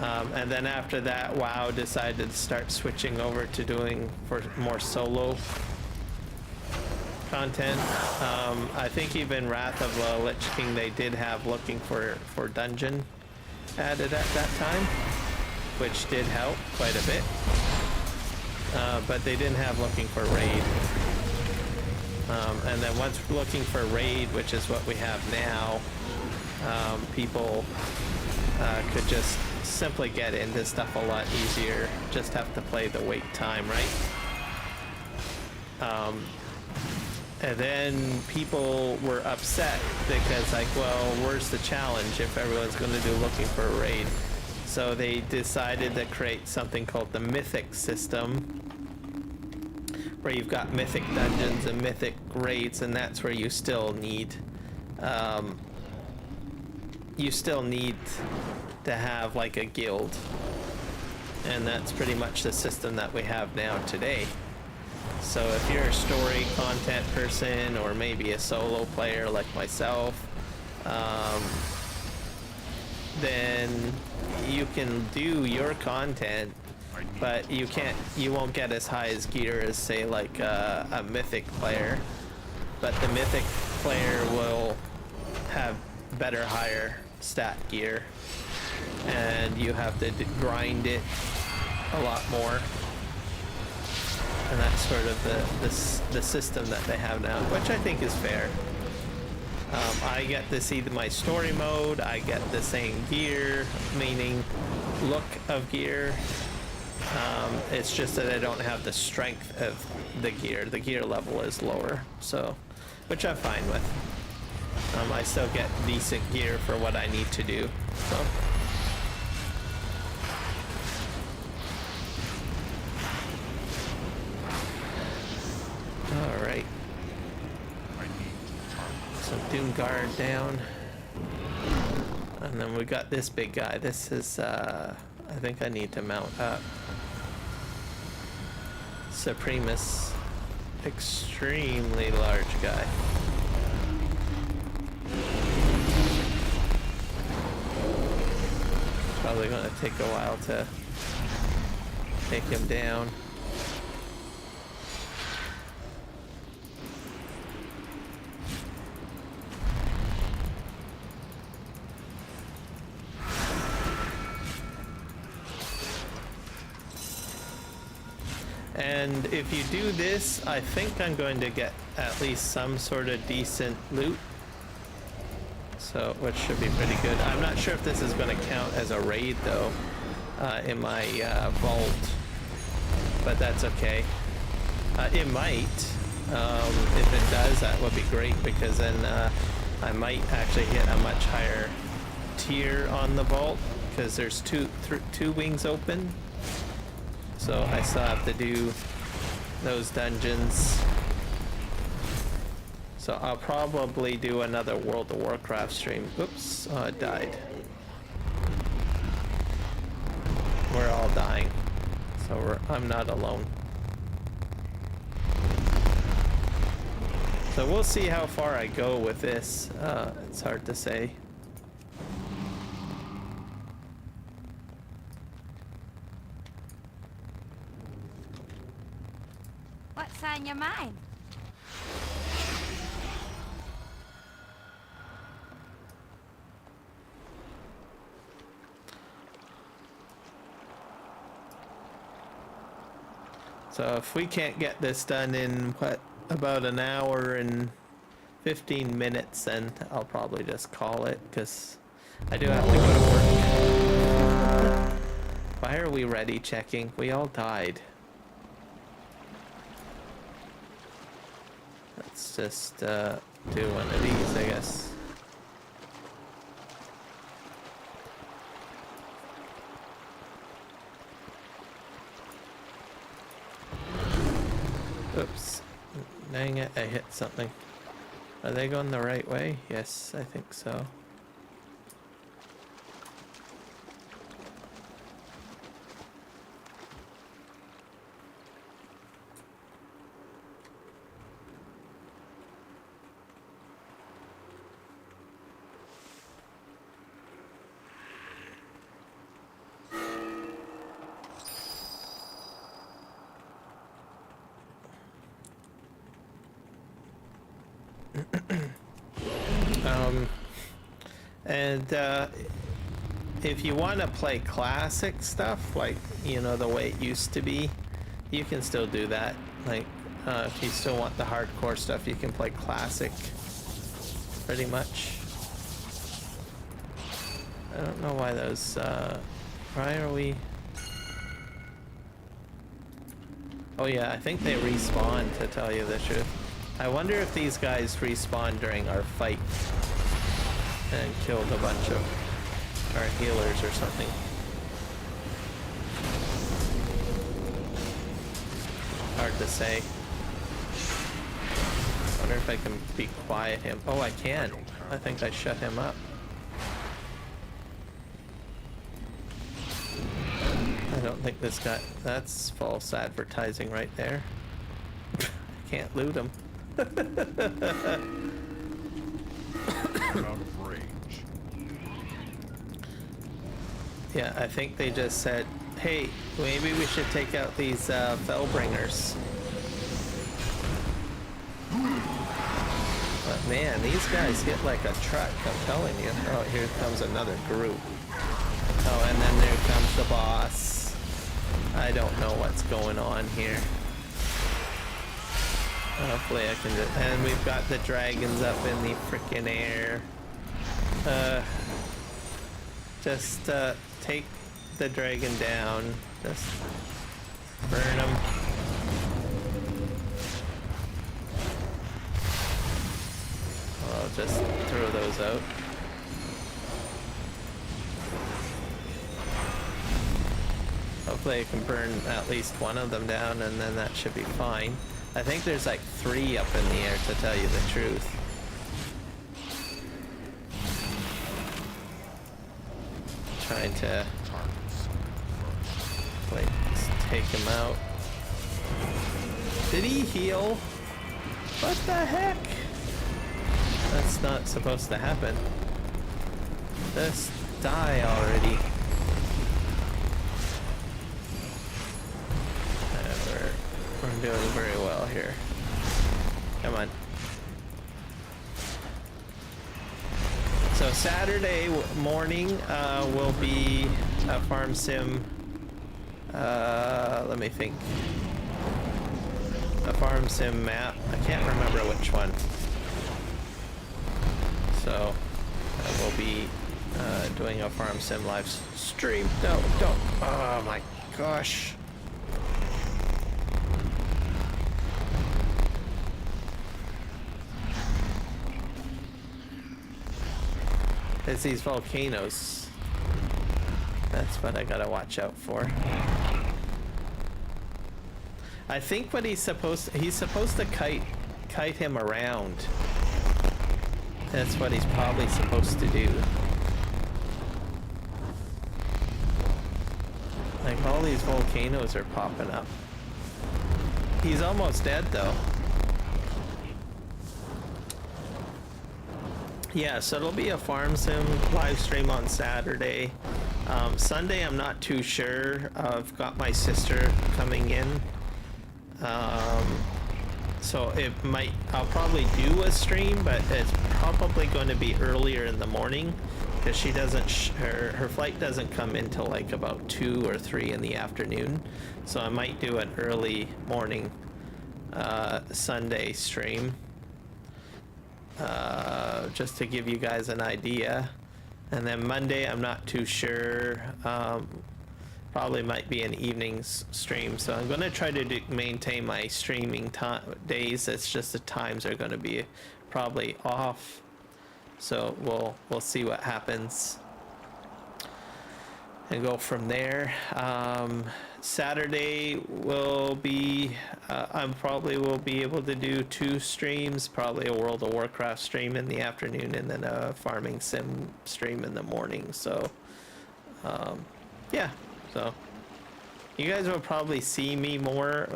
And then after that, WoW decided to start switching over to doing more solo content. I think even Wrath of the Lich King, they did have looking for dungeon added at that time, which did help quite a bit. But they didn't have looking for raid. And then once looking for raid, which is what we have now, people could just simply get into stuff a lot easier. Just have to play the wait time, right? And then people were upset because, like, well, where's the challenge if everyone's going to do looking for a raid? So they decided to create something called the Mythic system, where you've got Mythic dungeons and Mythic raids, and that's where you still need to have like a guild, and that's pretty much the system that we have now today. So if you're a story content person or maybe a solo player like myself, then you can do your content, but you won't get as high as gear as, say, like a Mythic player. But the Mythic player will have better, higher stat gear, and you have to grind it a lot more. And that's sort of the system that they have now, which I think is fair. I get to see my story mode, I get the same gear, meaning look of gear. It's just that I don't have the strength of the gear. The gear level is lower, so, which I'm fine with. I still get decent gear for what I need to do, so. Alright. So Doomguard down. And then we got this big guy. This is, I think I need to mount up. Supremus. Extremely large guy. Probably gonna take a while to take him down. And if you do this, I think I'm going to get at least some sort of decent loot. So, which should be pretty good. I'm not sure if this is going to count as a raid, though, in my vault. But that's okay. It might. If it does, that would be great, because then I might actually hit a much higher tier on the vault, because there's two wings open. So I still have to do those dungeons. So I'll probably do another World of Warcraft stream. Oops, oh, it died. We're all dying. So I'm not alone. So we'll see how far I go with this. It's hard to say. What's on your mind? So if we can't get this done in, what, about an hour and 15 minutes, then I'll probably just call it, because I do have to go to work. Why are we ready checking? We all died. Let's just do one of these, I guess. Oops. Dang it, I hit something. Are they going the right way? Yes, I think so. If you want to play classic stuff, like, you know, the way it used to be, you can still do that. Like, if you still want the hardcore stuff, you can play classic, pretty much. I don't know why those, why are we... Oh yeah, I think they respawn, to tell you the truth. I wonder if these guys respawned during our fight and killed a bunch of our healers or something. Hard to say. Wonder if I can be quiet him. Oh, I can. I think I shut him up. I don't think this guy... That's false advertising right there. I can't loot him. Out of range. Yeah, I think they just said, hey, maybe we should take out these Fellbringers. But man, these guys hit like a truck, I'm telling you. Oh, here comes another group. Oh, and then there comes the boss. I don't know what's going on here. Hopefully I can just... And we've got the dragons up in the frickin' air. Just take the dragon down. Just burn them. I'll just throw those out. Hopefully I can burn at least one of them down, and then that should be fine. I think there's like 3 up in the air, to tell you the truth. Trying to like take him out. Did he heal? What the heck? That's not supposed to happen. Just die already. We're doing very well here. Come on. So Saturday morning will be a farm sim. Let me think. A farm sim map. I can't remember which one. So I will be doing a farm sim live stream. No, don't. Oh my gosh. It's these volcanoes. That's what I gotta watch out for. I think what he's supposed to kite him around. That's what he's probably supposed to do. Like, all these volcanoes are popping up. He's almost dead though. Yeah, so it'll be a farm sim live stream on Saturday. Sunday, I'm not too sure. I've got my sister coming in. So I'll probably do a stream, but it's probably going to be earlier in the morning because she doesn't, her flight doesn't come until like about 2 or 3 in the afternoon. So I might do an early morning Sunday stream just to give you guys an idea. And then Monday, I'm not too sure. Probably might be an evenings stream, so I'm gonna try to maintain my streaming days. It's just the times are gonna be probably off, so we'll see what happens and go from there. Saturday will be I probably will be able to do 2 streams, probably a World of Warcraft stream in the afternoon and then a farming sim stream in the morning. So yeah. So you guys will probably see me more.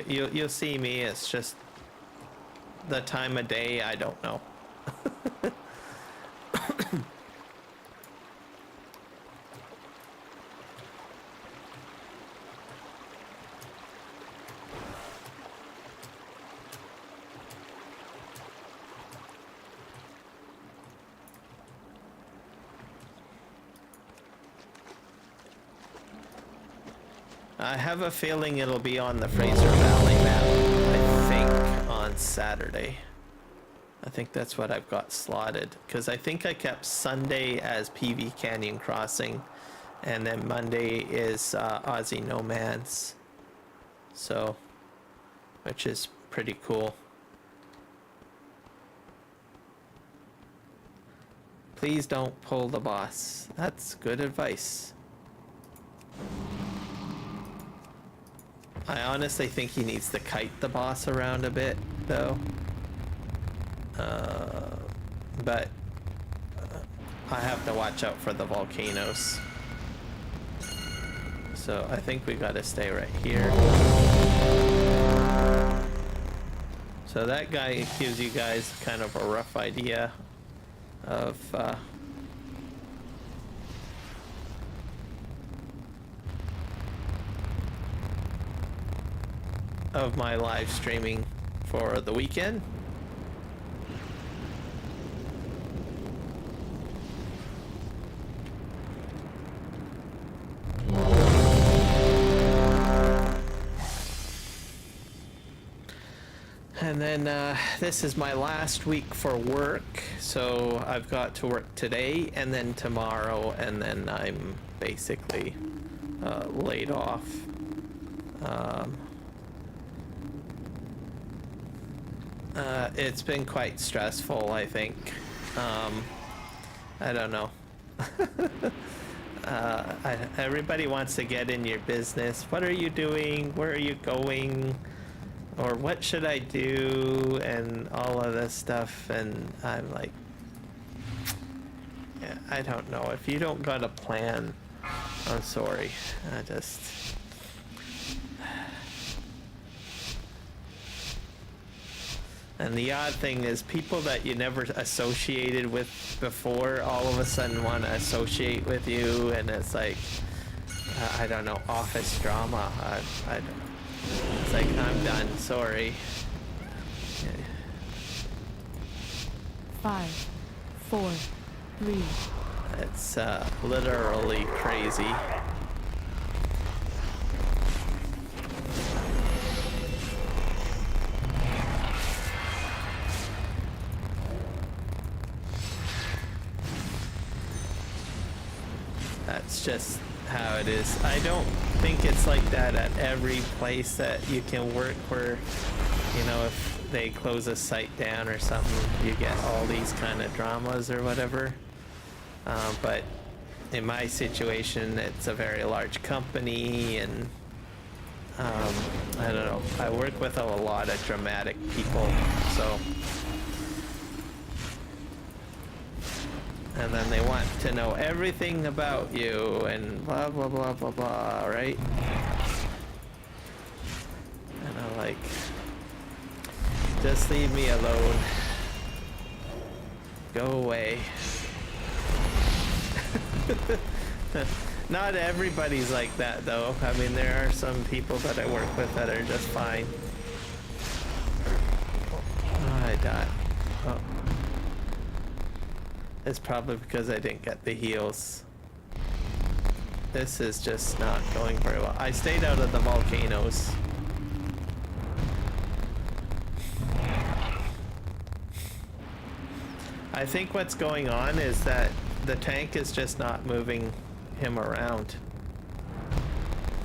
You'll see me. It's just the time of day. I don't know. I have a feeling it'll be on the Fraser Valley map, I think, on Saturday. I think that's what I've got slotted, because I think I kept Sunday as PV Canyon Crossing, and then Monday is Aussie Nomads. So, which is pretty cool. Please don't pull the boss. That's good advice. I honestly think he needs to kite the boss around a bit, though. But I have to watch out for the volcanoes. So I think we gotta stay right here. So that guy gives you guys kind of a rough idea of my live streaming for the weekend. And then this is my last week for work, so I've got to work today and then tomorrow, and then I'm basically laid off. It's been quite stressful, I think. I don't know. Everybody wants to get in your business. What are you doing? Where are you going? Or what should I do? And all of this stuff. And I'm like, yeah, I don't know. If you don't got a plan, I'm sorry. I just... And the odd thing is, people that you never associated with before all of a sudden want to associate with you, and it's like, I don't know, office drama. It's like, I'm done, sorry. 5, 4, 3. It's literally crazy. That's just how it is. I don't think it's like that at every place that you can work where, you know, if they close a site down or something, you get all these kind of dramas or whatever. But in my situation, it's a very large company, and I don't know, I work with a lot of dramatic people, so... And then they want to know everything about you and blah blah blah blah blah, right? And I'm like, just leave me alone. Go away. Not everybody's like that though. I mean, there are some people that I work with that are just fine. I die? Oh. It's probably because I didn't get the heals. This is just not going very well. I stayed out of the volcanoes. I think what's going on is that the tank is just not moving him around.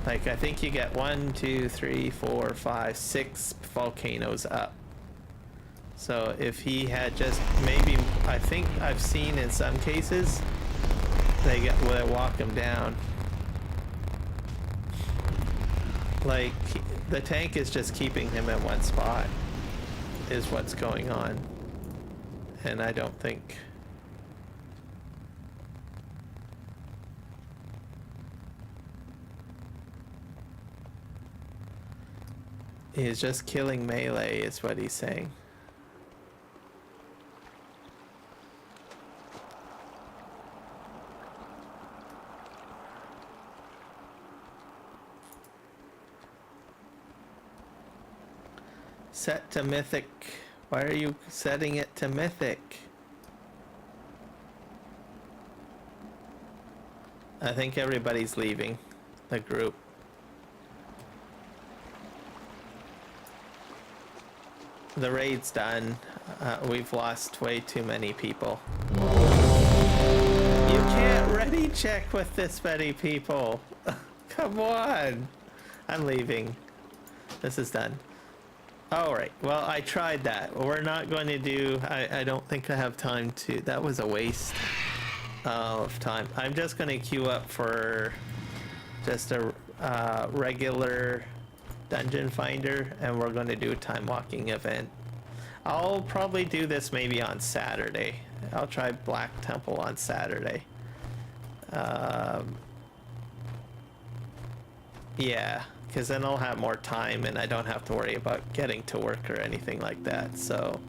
Like, I think you get 1, 2, 3, 4, 5, 6 volcanoes up. So if he had just maybe, I think I've seen in some cases, they walk him down. Like, the tank is just keeping him at one spot, is what's going on. And I don't think... He's just killing melee, is what he's saying. Set to mythic. Why are you setting it to mythic? I think everybody's leaving the group. The raid's done. We've lost way too many people. You can't ready check with this many people. Come on. I'm leaving. This is done. Alright, well, I tried that. We're not going to do... I don't think I have time to... That was a waste of time. I'm just going to queue up for just a regular dungeon finder, and we're going to do a time walking event. I'll probably do this maybe on Saturday. I'll try Black Temple on Saturday. Yeah, because then I'll have more time and I don't have to worry about getting to work or anything like that. So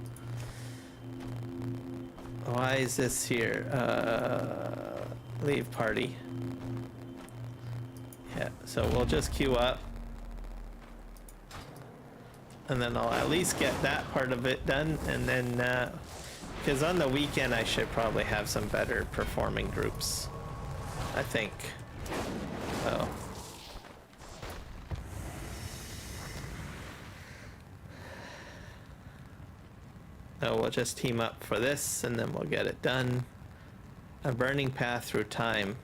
why is this here? Leave party. Yeah, so we'll just queue up. And then I'll at least get that part of it done, and then, because on the weekend I should probably have some better performing groups, I think. So. No, we'll just team up for this, and then we'll get it done. A burning path through time.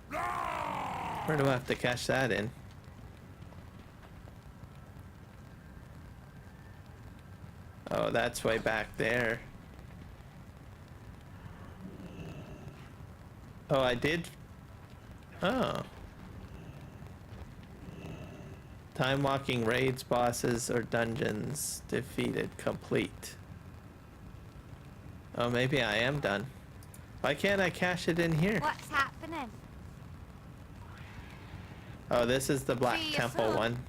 Where do I have to cash that in? Oh, that's way back there. Oh, I did. Oh. Time walking raids, bosses, or dungeons defeated, complete. Oh, maybe I am done. Why can't I cash it in here? What's happening? Oh, this is the Black Temple one.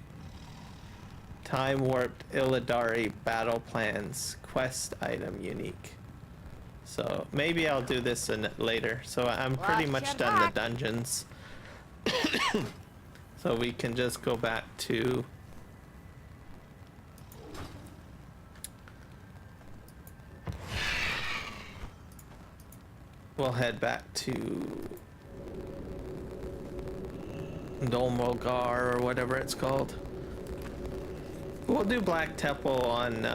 Time warped Illidari battle plans, quest item unique. So maybe I'll do this in later. So I'm pretty much done the dungeons. So we can just go back to we'll head back to Dolmogar or whatever it's called. We'll do Black Temple on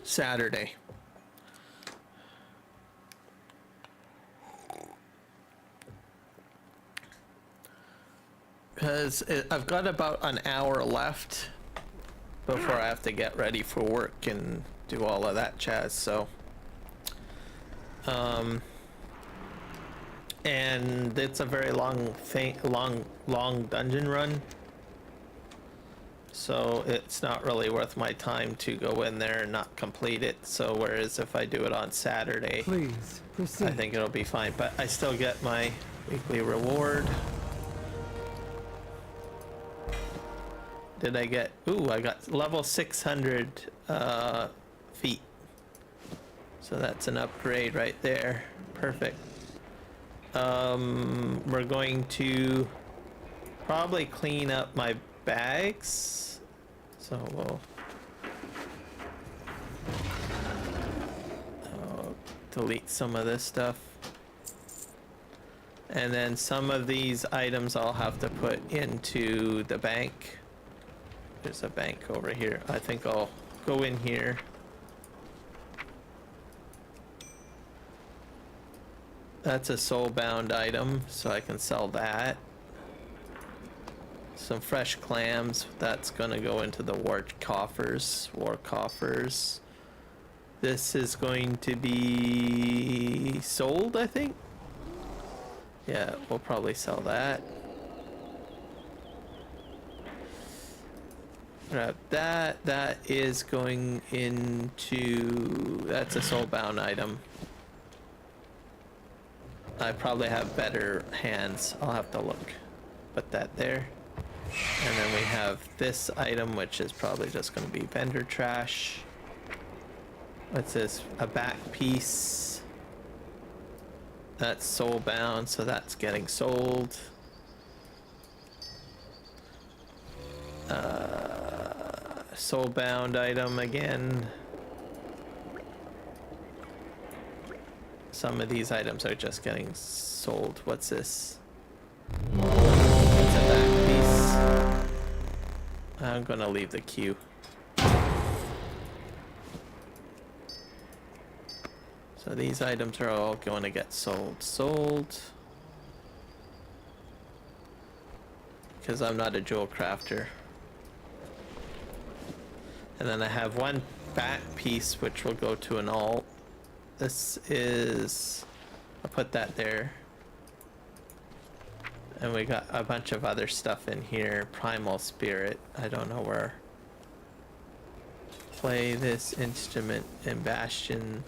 Saturday. Because I've got about an hour left before I have to get ready for work and do all of that jazz, so and it's a very long dungeon run, so it's not really worth my time to go in there and not complete it. So whereas if I do it on Saturday, please proceed. I think it'll be fine, but I still get my weekly reward. Did I get... Ooh, I got level 600 feet. So that's an upgrade right there. Perfect. We're going to probably clean up my bags. So we'll delete some of this stuff. And then some of these items I'll have to put into the bank. There's a bank over here. I think I'll go in here. That's a soul-bound item, so I can sell that. Some fresh clams, that's gonna go into the war coffers. This is going to be sold, I think. Yeah, we'll probably sell that. Grab that. That is going into... That's a soul-bound item. I probably have better hands. I'll have to look. Put that there. And then we have this item, which is probably just going to be vendor trash. What's this? A back piece. That's soul bound, so that's getting sold. Soul bound item again. Some of these items are just getting sold. What's this? It's a back piece. I'm gonna leave the queue. So these items are all going to get sold. Because I'm not a jewel crafter. And then I have one back piece which will go to an alt. This is... I'll put that there. And we got a bunch of other stuff in here. Primal Spirit. I don't know where. Play this instrument in Bastion.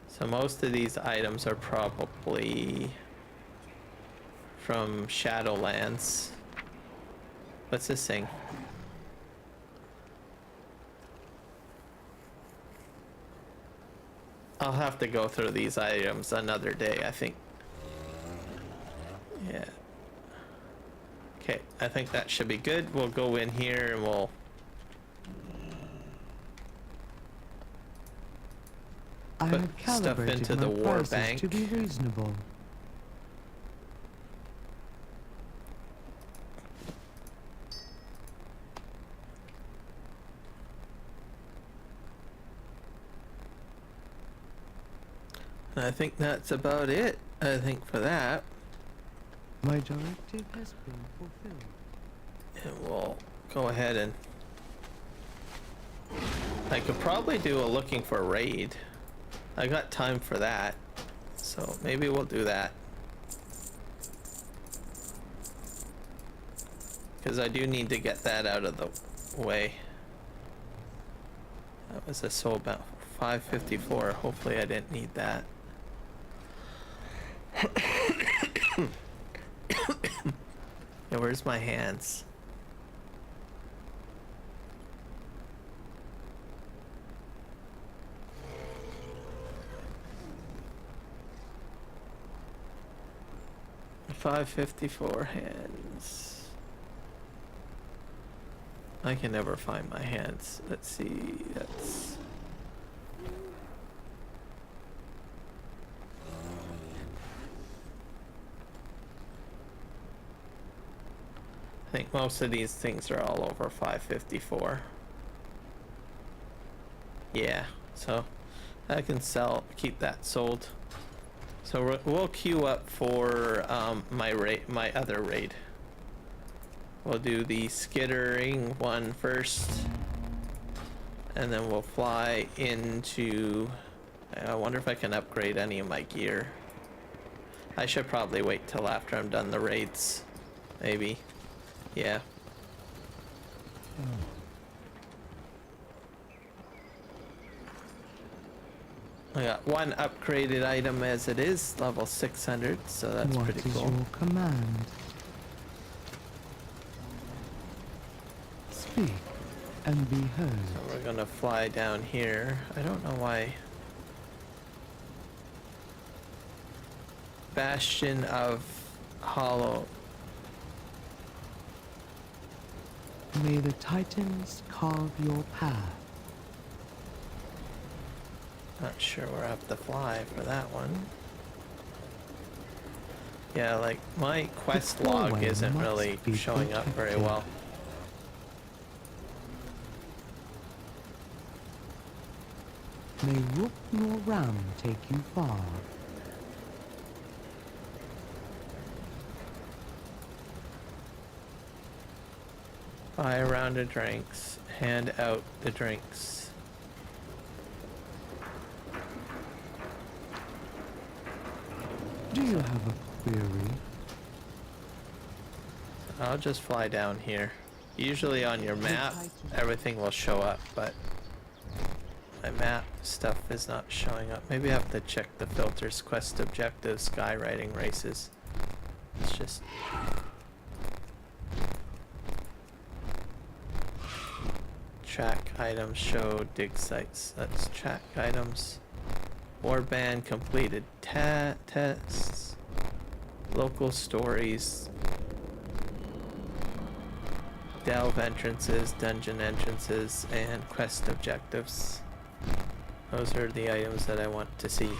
So most of these items are probably from Shadowlands. What's this thing? I'll have to go through these items another day, I think. Yeah. Okay, I think that should be good. We'll go in here and we'll... put stuff into the war bank. To be reasonable. I think that's about it. I think for that. My directive has been fulfilled. And we'll go ahead and... I could probably do a looking for raid. I got time for that. So maybe we'll do that. Because I do need to get that out of the way. That was a soul bound 554. Hopefully I didn't need that. Yeah, where's my hands? $554 hands. I can never find my hands. Let's see. That's... I think most of these things are all over 554. Yeah, so I can sell, keep that sold. So we'll queue up for my other raid. We'll do the skittering one first, and then we'll fly into... I wonder if I can upgrade any of my gear. I should probably wait till after I'm done the raids, maybe. Yeah. I got one upgraded item as it is, level 600, so that's pretty cool. What is your command? Speak and be heard. So we're gonna fly down here. I don't know why. Bastion of Hollow. May the Titans carve your path. Not sure where I have to fly for that one. Yeah, like my quest log doorway isn't must really be showing up very protected. well. May rook nor ram take you far. Buy a round of drinks. Hand out the drinks. Do you have a query? I'll just fly down here. Usually on your map, everything will show up, but my map stuff is not showing up. Maybe I have to check the filters, quest objectives, skywriting races. It's just... Track items, show dig sites. Let's track items. Warband completed tests. Local stories. Delve entrances, dungeon entrances, and quest objectives. Those are the items that I want to see.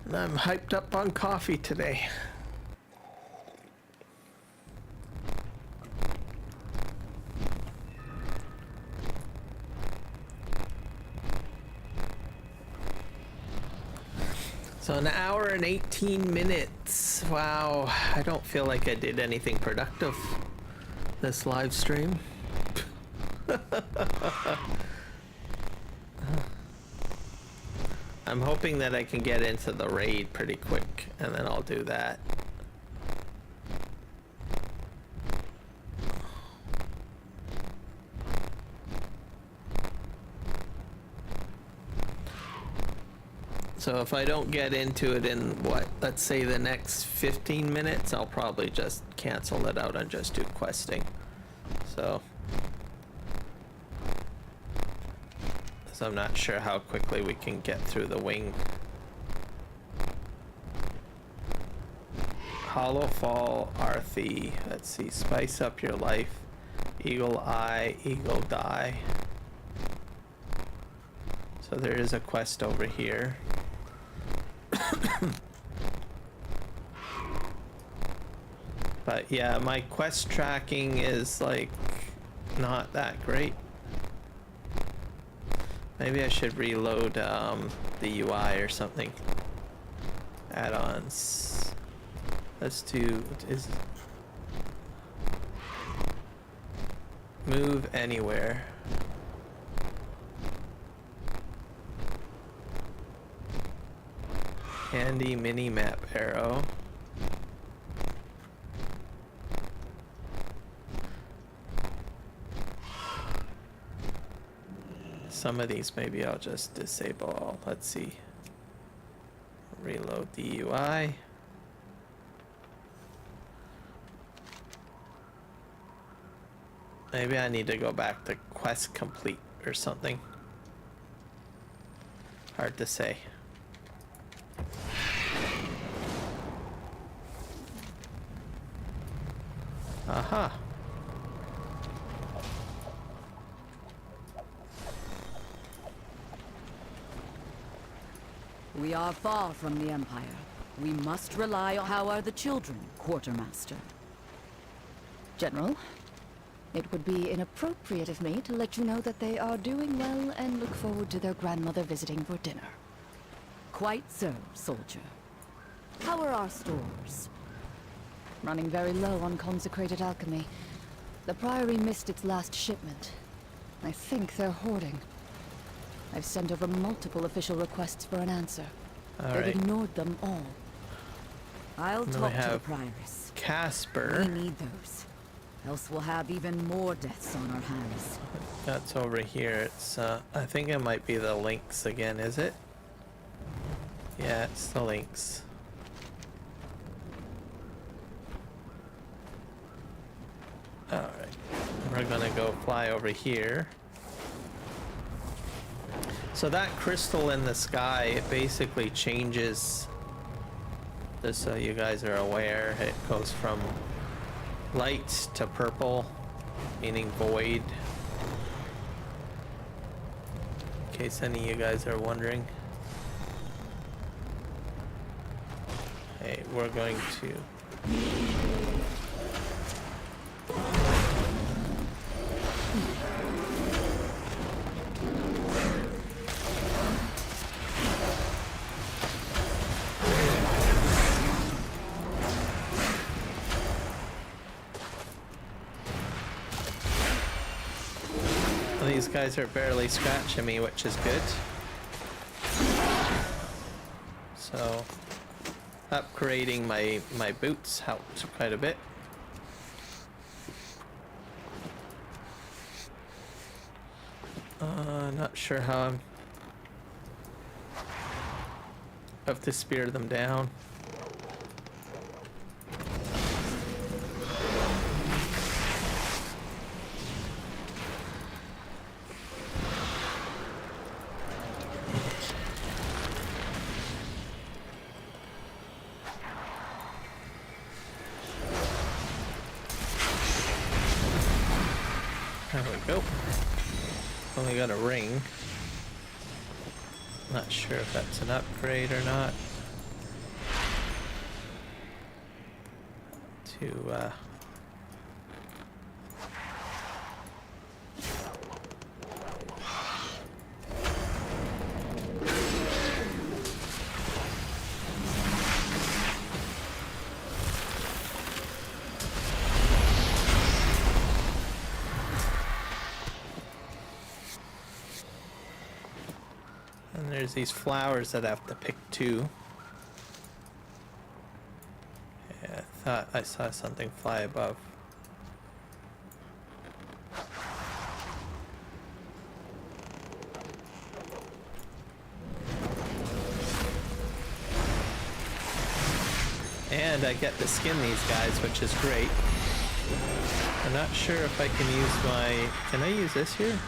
And I'm hyped up on coffee today. So an hour and 18 minutes. Wow, I don't feel like I did anything productive this live stream. I'm hoping that I can get into the raid pretty quick, and then I'll do that. So if I don't get into it in, what, let's say the next 15 minutes, I'll probably just cancel it out and just do questing. So I'm not sure how quickly we can get through the wing. Hollow Fall, Arthi. Let's see. Spice up your life. Eagle Eye, Eagle Die. So there is a quest over here. But yeah, my quest tracking is like not that great. Maybe I should reload the UI or something. Add-ons. Let's do move anywhere. Handy mini map arrow. Some of these maybe I'll just disable all. Let's see. Reload the UI. Maybe I need to go back to quest complete or something. Hard to say. Aha. We are far from the Empire. We must rely on... How are the children, Quartermaster? General, it would be inappropriate of me to let you know that they are doing well and look forward to their grandmother visiting for dinner. Quite so, soldier. How are our stores? Running very low on consecrated alchemy. The Priory missed its last shipment. I think they're hoarding. I've sent over multiple official requests for an answer. They've ignored them all. I'll talk to the Prioress. Casper. We need those. else we'll have even more deaths on our hands. That's over here. It's, I think it might be the links again, is it? Yeah, it's the links. Alright, we're gonna go fly over here. So that crystal in the sky, it basically changes, just so you guys are aware, it goes from light to purple, meaning void. In case any of you guys are wondering. Okay, we're going to... These guys are barely scratching me, which is good. So, upgrading my boots helps quite a bit. Not sure how I'm... have to spear them down. There we go. Only got a ring. Not sure if that's an upgrade or not. To and there's these flowers that I have to pick too. Yeah, I thought I saw something fly above. And I get to skin these guys, which is great. I'm not sure if I can use my... Can I use this here?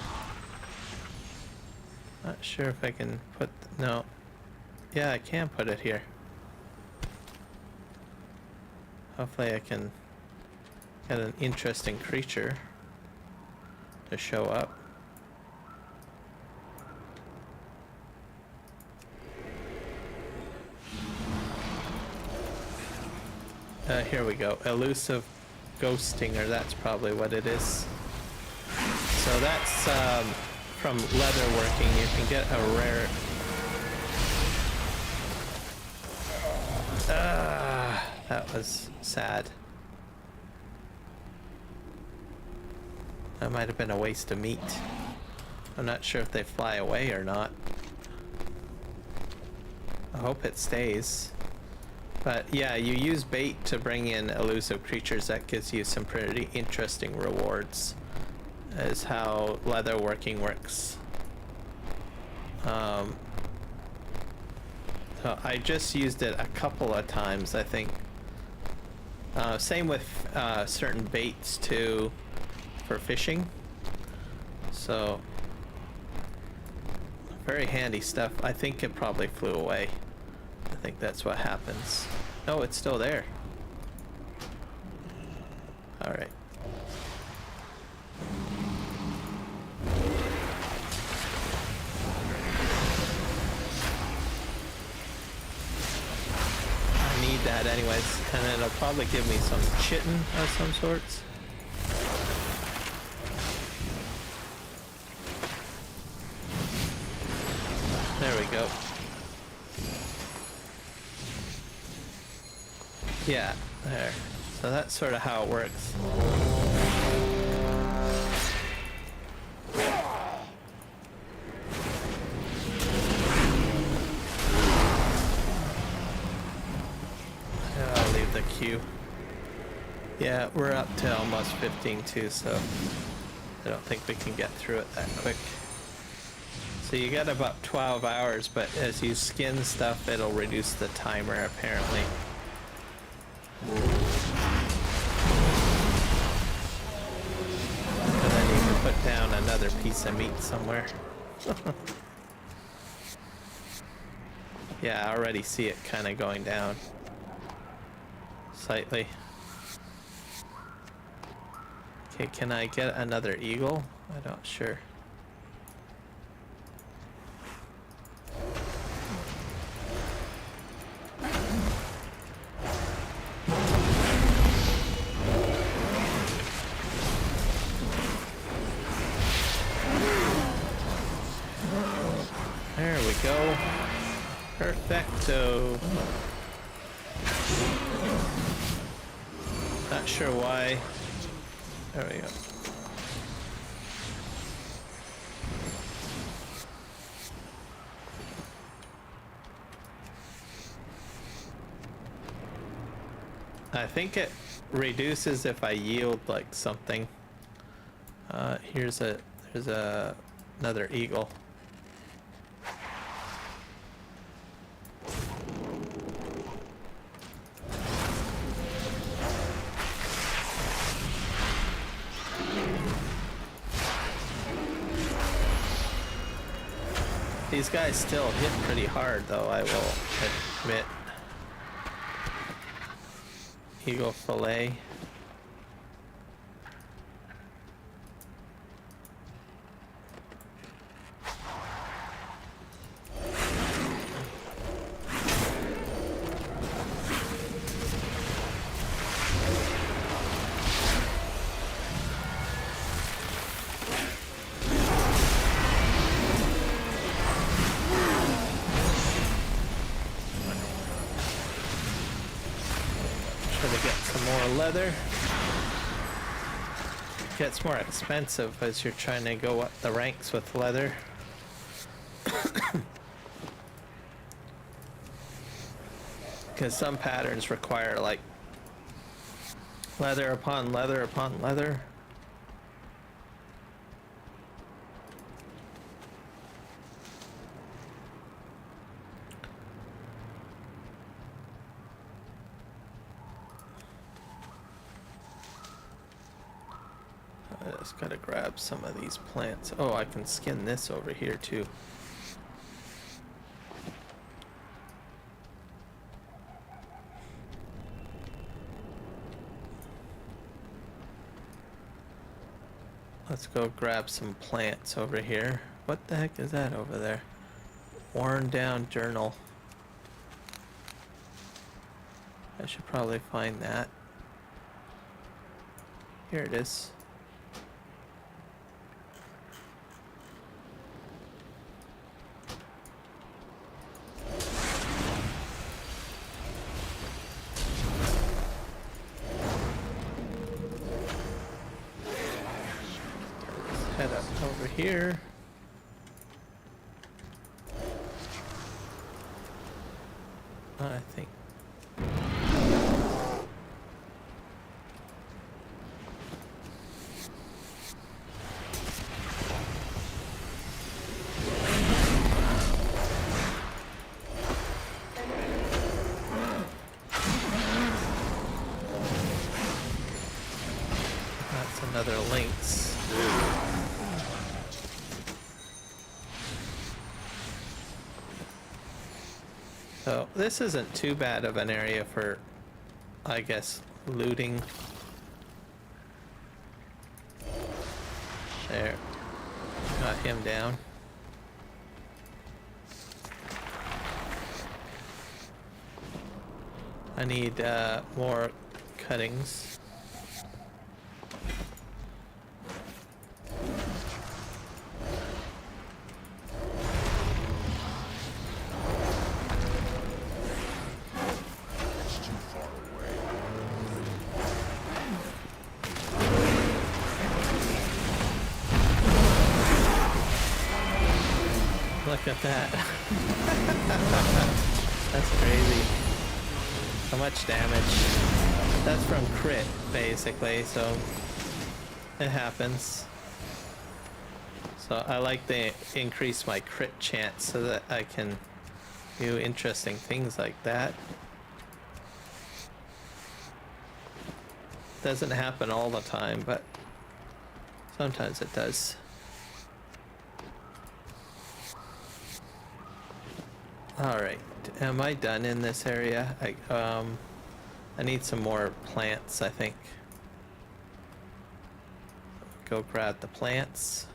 Not sure if I can put... No. Yeah, I can put it here. Hopefully I can get an interesting creature to show up. Here we go. Elusive ghost stinger, that's probably what it is. So that's from leatherworking. You can get a rare... that was sad. That might have been a waste of meat. I'm not sure if they fly away or not. I hope it stays. But yeah, you use bait to bring in elusive creatures. That gives you some pretty interesting rewards. Is how leatherworking works. So I just used it a couple of times, I think. Same with certain baits too, for fishing. So very handy stuff. I think it probably flew away. I think that's what happens. No, it's still there. All right. I need that anyways, and it'll probably give me some chitin of some sorts. There we go. Yeah, there. So that's sort of how it works. I'll leave the queue. Yeah, we're up to almost 15 too, so I don't think we can get through it that quick. So you got about 12 hours, but as you skin stuff, it'll reduce the timer apparently. And then you can put down another piece of meat somewhere. Yeah, I already see it kind of going down slightly. Okay, can I get another eagle? I'm not sure. There we go. Perfecto. Not sure why. There we go. I think it reduces if I yield like something. There's another eagle. These guys still hit pretty hard though, I will admit. Eagle fillet. Leather. It gets more expensive as you're trying to go up the ranks with leather. Because some patterns require like leather upon leather upon leather. I just gotta grab some of these plants. Oh, I can skin this over here too. Let's go grab some plants over here. What the heck is that over there? Worn down journal. I should probably find that. Here it is. Head up over here. I think. That's another lynx. So this isn't too bad of an area for, I guess, looting. There. Got him down. I need more cuttings. Look at that. That's crazy. So much damage. That's from crit, basically, so it happens. So I like to increase my crit chance so that I can do interesting things like that. Doesn't happen all the time, but sometimes it does. Alright, am I done in this area? I need some more plants, I think. Go grab the plants.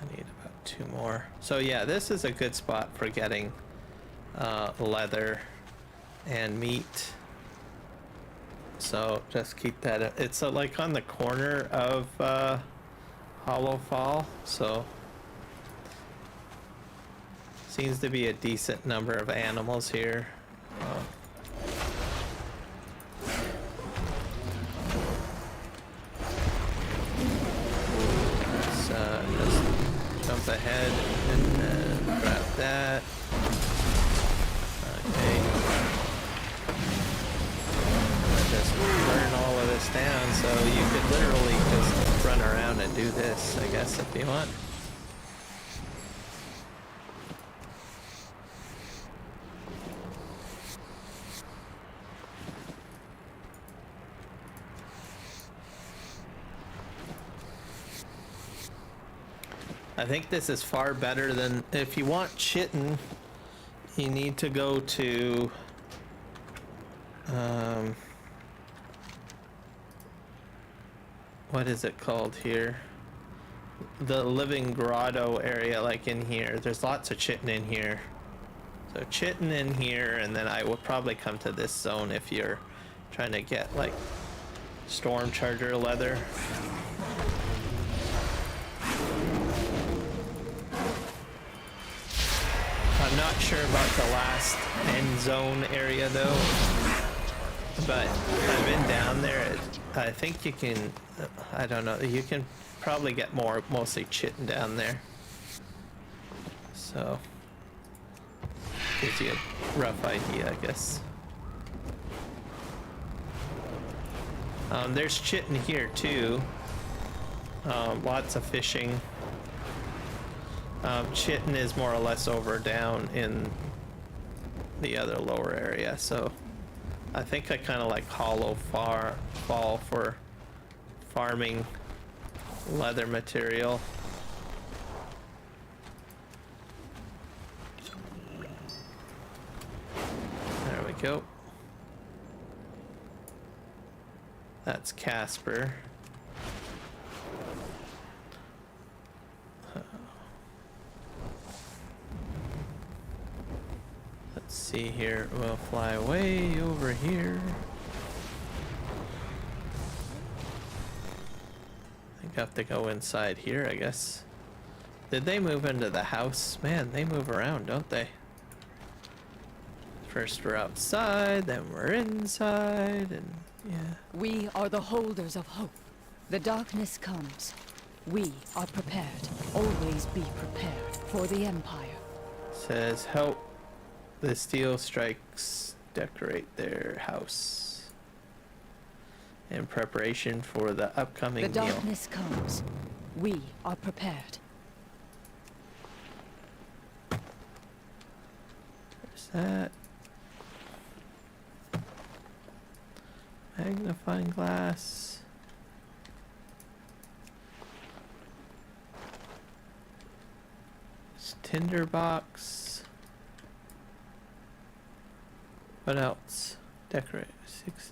I need about 2 more. So yeah, this is a good spot for getting leather and meat. So just keep that. It's like on the corner of Hollow Fall, so seems to be a decent number of animals here. Let's just jump ahead and grab that. Okay. Just burn all of this down, so you could literally just run around and do this, I guess, if you want. I think this is far better than, if you want chitin, you need to go to what is it called here? The Living Grotto area, like in here. There's lots of chitin in here. So chitin in here, and then I will probably come to this zone if you're trying to get like Storm Charger leather. I'm not sure about the last end zone area though, but I've been down there. I think you can, I don't know, you can probably get mostly chitin down there. So, gives you a rough idea, I guess. There's chitin here too. Lots of fishing. Chitin is more or less over down in the other lower area, so I think I kind of like Hollow Fall for farming leather material. There we go. That's Casper. Let's see here. We'll fly away over here. I think I have to go inside here, I guess. Did they move into the house? Man, they move around, don't they? First we're outside, then we're inside, and yeah. We are the holders of hope. The darkness comes. We are prepared. Always be prepared for the Empire. Says help the steel strikes decorate their house in preparation for the upcoming meal. The darkness comes. We are prepared. There's that. Magnifying glass. Tinderbox. What else? Decorate 60.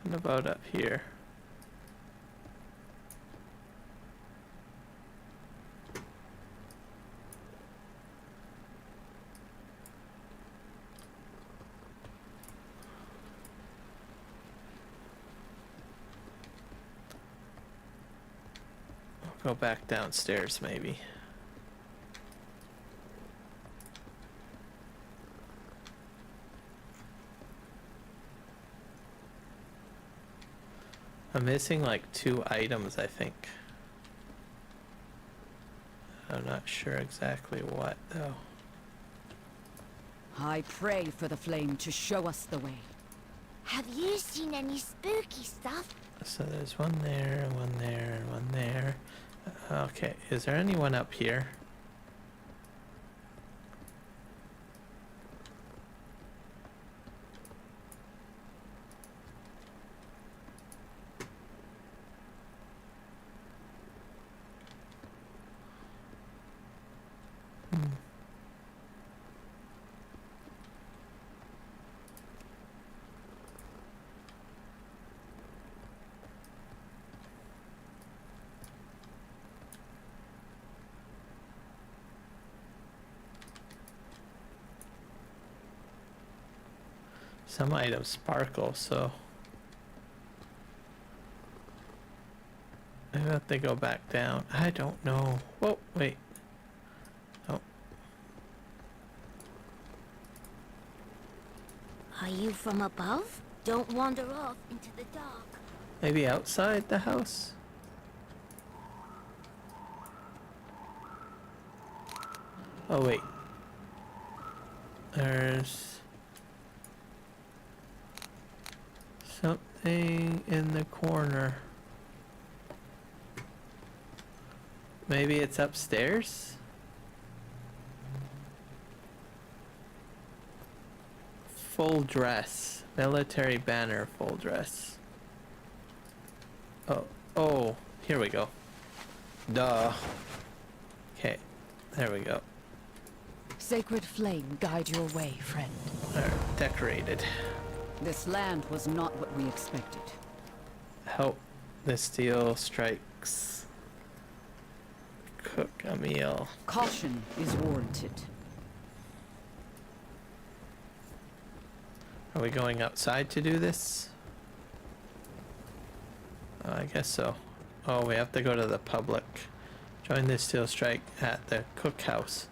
What about up here? Go back downstairs, maybe. I'm missing like 2 items, I think. I'm not sure exactly what, though. I pray for the flame to show us the way. Have you seen any spooky stuff? So there's one there, and one there, and one there. Okay, is there anyone up here? Some items sparkle, so maybe I have to go back down. I don't know. Whoa, wait. Oh. Are you from above? Don't wander off into the dark. Maybe outside the house? Oh, wait. There's something in the corner. Maybe it's upstairs? Full dress. Military banner full dress. Oh, here we go. Duh. Okay, there we go. Sacred flame, guide your way, friend. Alright, decorated. This land was not what we expected. Help the steel strikes. Cook a meal. Caution is warranted. Are we going outside to do this? I guess so. Oh, we have to go to the public. Join the steel strike at the cookhouse.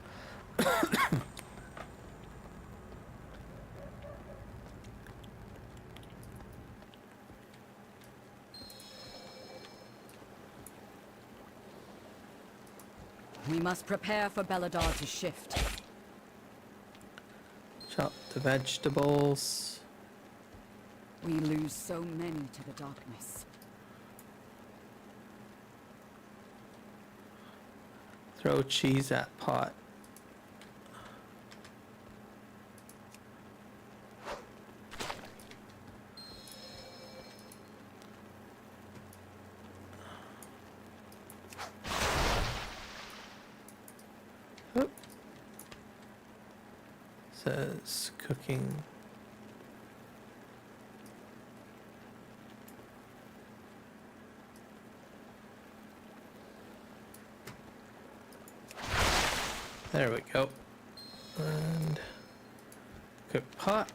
We must prepare for Belladar to shift. Chop the vegetables. We lose so many to the darkness. Throw cheese at pot. Oop. Says cooking. There we go. And cook pot.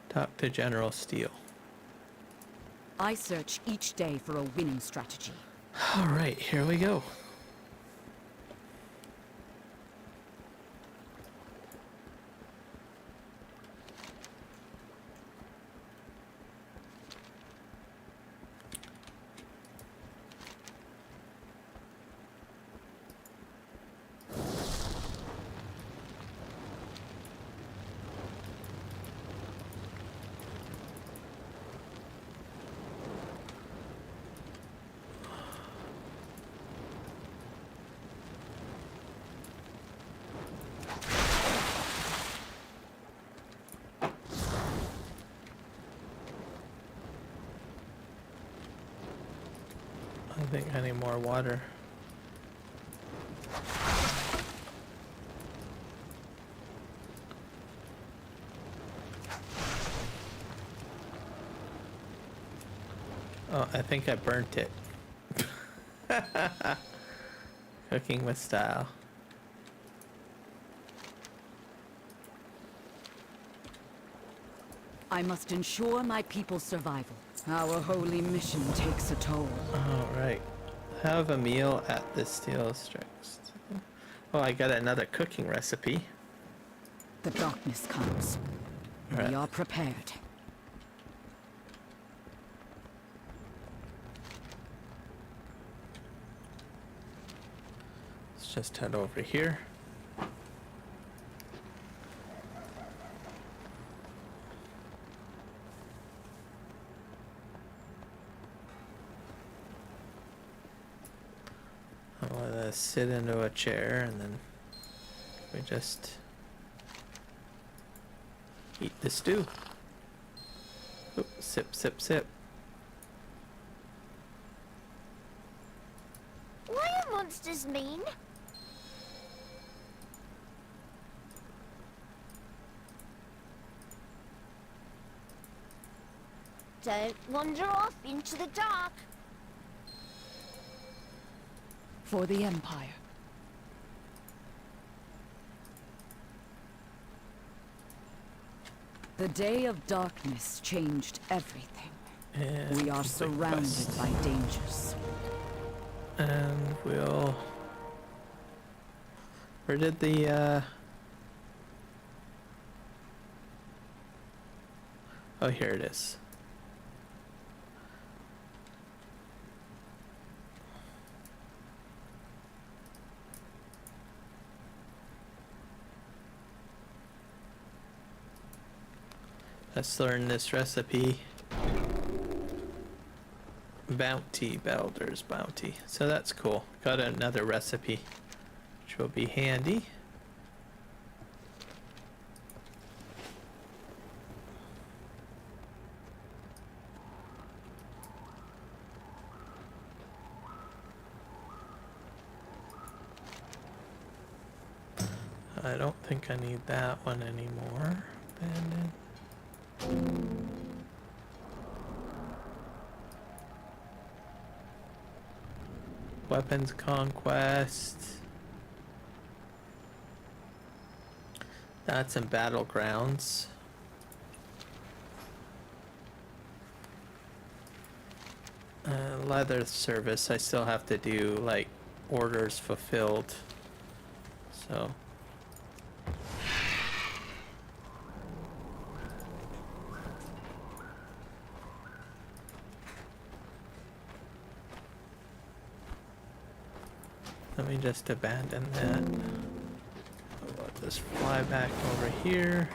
Talk to General Steele. I search each day for a winning strategy. All right, here we go. I think I need more water. Oh, I think I burnt it. Cooking with style. I must ensure my people's survival. Our holy mission takes a toll. Alright. Have a meal at the steel strikes. Oh, I got another cooking recipe. The darkness comes. Right. We are prepared. Let's just head over here. I want to sit into a chair and then we just eat the stew. Oop, sip, sip, sip. Why are monsters mean? Don't wander off into the dark. For the Empire. The day of darkness changed everything. And We are surrounded quest. by dangers. And we'll... Where did the, Oh, here it is. Let's learn this recipe. Bounty, Baldur's Bounty. So that's cool. Got another recipe, which will be handy. I don't think I need that one anymore. Abandoned. Weapons conquest. That's in battlegrounds. Leather service. I still have to do like orders fulfilled. So. Let me just abandon that. I'll just fly back over here.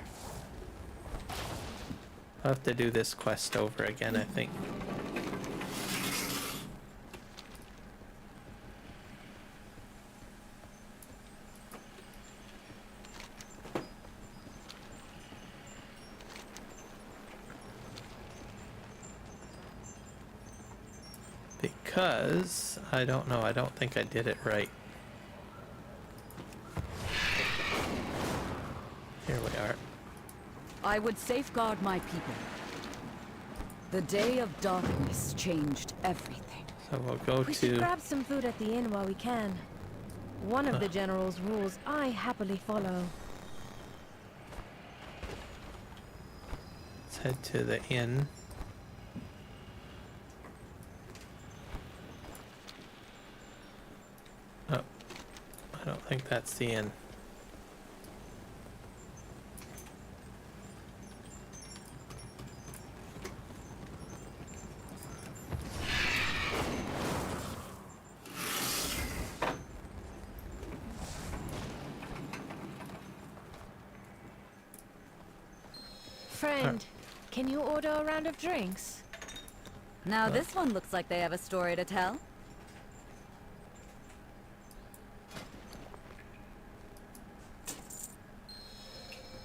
I'll have to do this quest over again, I think. Because, I don't know, I don't think I did it right. Here we are. I would safeguard my people. The day of darkness changed everything. So we'll go We should to... grab some food at the inn while we can. One of the general's rules I happily follow. Let's head to the inn. Oh, I don't think that's the inn. Friend, can you order a round of drinks? Now this one looks like they have a story to tell.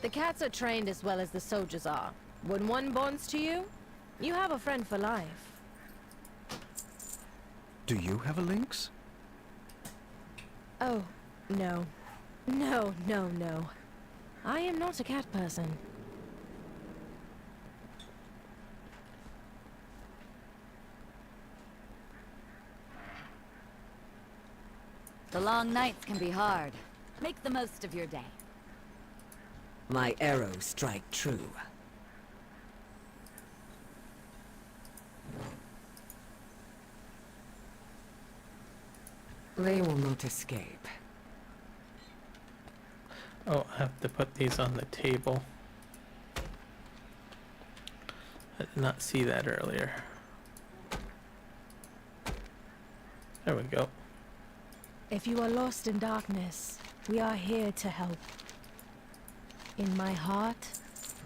The cats are trained as well as the soldiers are. When one bonds to you, you have a friend for life. Do you have a lynx? Oh, no. No, no, no. I am not a cat person. The long nights can be hard. Make the most of your day. My arrows strike true. They will not escape. Oh, I have to put these on the table. I did not see that earlier. There we go. If you are lost in darkness, we are here to help. In my heart,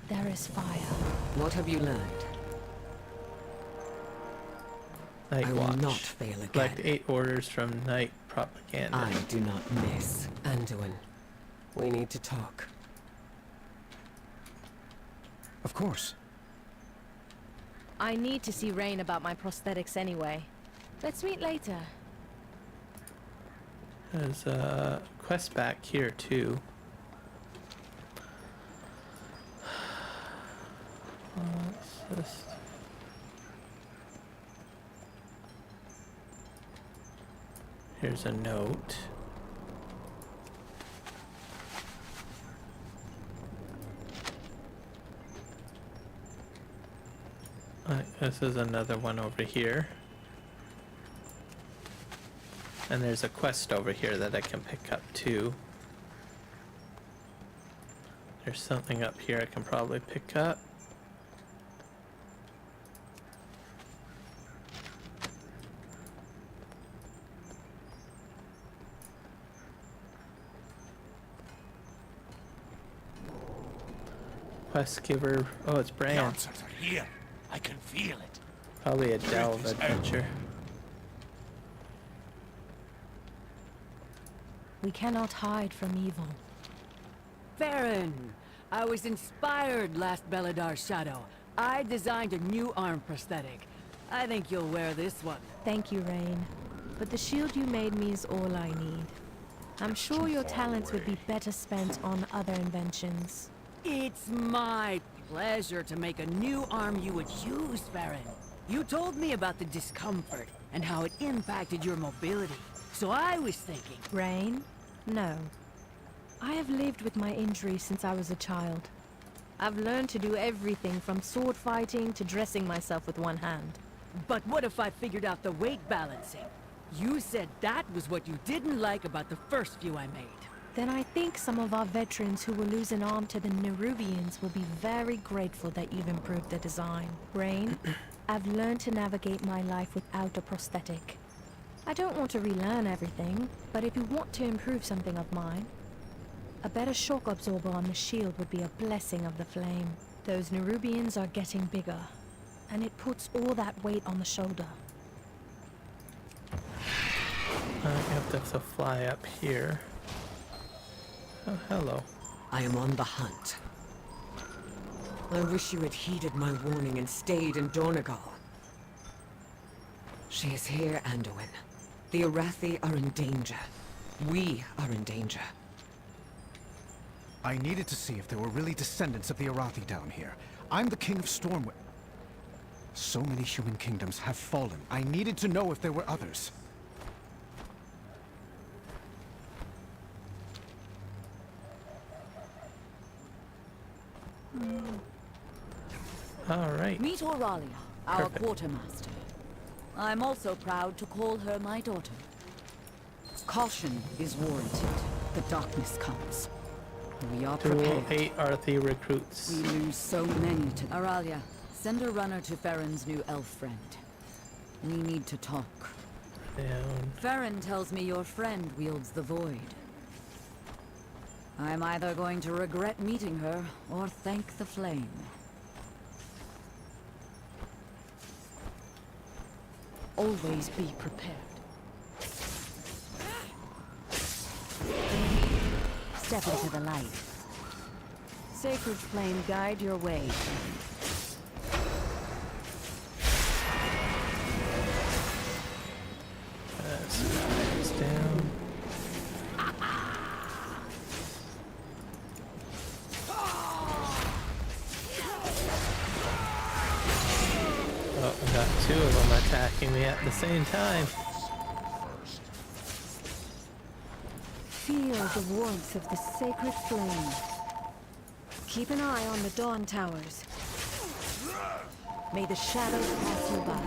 there is fire. What have you learned? Night I will Watch. not fail again. Collect 8 orders from Night Propaganda. I do not miss. Anduin, we need to talk. Of course. I need to see Rain about my prosthetics anyway. Let's meet later. There's a quest back here too. Let's just... Here's a note. This is another one over here. And there's a quest over here that I can pick up too. There's something up here I can probably pick up. Quest giver. Oh, it's Bran. The answers are here. I can feel it. Probably a delve adventure. We cannot hide from evil. Farron! I was inspired last Beladar's shadow. I designed a new arm prosthetic. I think you'll wear this one. Thank you, Rain. But the shield you made me is all I need. I'm sure your talents would be better spent on other inventions. It's my pleasure to make a new arm you would use, Farron. You told me about the discomfort and how it impacted your mobility. So I was thinking... Rain? No. I have lived with my injury since I was a child. I've learned to do everything from sword fighting to dressing myself with one hand. But what if I figured out the weight balancing? You said that was what you didn't like about the first few I made. Then I think some of our veterans who will lose an arm to the Nerubians will be very grateful that you've improved the design. Rain, I've learned to navigate my life without a prosthetic. I don't want to relearn everything, but if you want to improve something of mine, a better shock absorber on the shield would be a blessing of the flame. Those Nerubians are getting bigger, and it puts all that weight on the shoulder. I have to fly up here. Oh, hello. I am on the hunt. I wish you had heeded my warning and stayed in Donegal. She is here, Anduin. The Arathi are in danger. We are in danger. I needed to see if there were really descendants of the Arathi down here. I'm the King of Stormwind. So many human kingdoms have fallen. I needed to know if there were others. All right. Meet Auralia, our quartermaster. I'm also proud to call her my daughter. Caution is warranted. The darkness comes. We are Dual prepared. 8 Arthi recruits. We lose so many to... Auralia, send a runner to Farron's new elf friend. We need to talk. Down. Farron tells me your friend wields the void. I'm either going to regret meeting her, or thank the flame. Always be prepared. Step into the light. Sacred flame, guide your way. That's down. Oh, I got 2 of them attacking me at the same time. Feel the warmth of the sacred flame. Keep an eye on the dawn towers. May the shadows pass you by.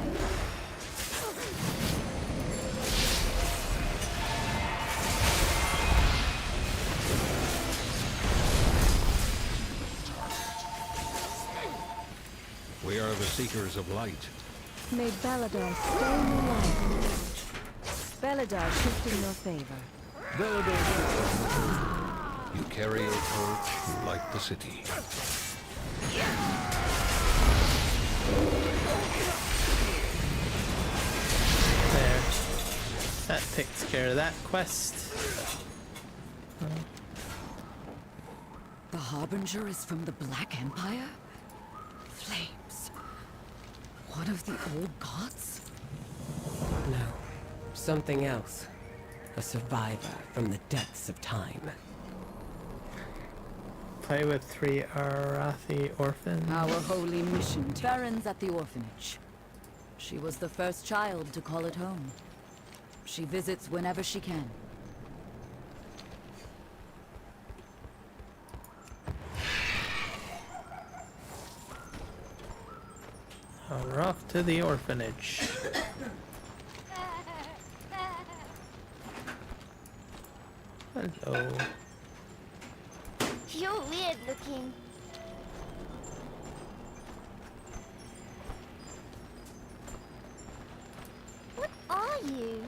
seekers of light. May Belladar stay in your life. Belladar shift in your favor. Bellador, you carry a torch, you light the city. There. That takes care of that quest. The Harbinger is from the Black Empire? Flames. One of the old gods? No. Something else. A survivor from the depths of time. Play with 3 Arathi orphans. Our holy mission. Farron's at the orphanage. She was the first child to call it home. She visits whenever she can. We're off to the orphanage. Hello. You're weird looking. What are you?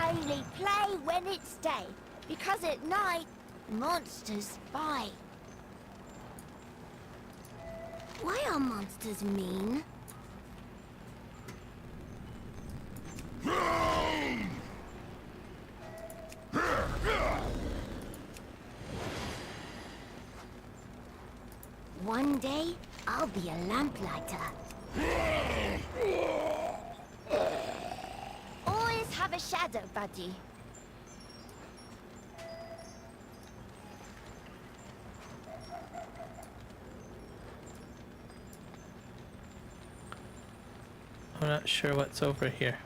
Only play when it's day, because at night, monsters bite. Why are monsters mean? One day, I'll be a lamplighter. Always have a shadow buddy. I'm not sure what's over here.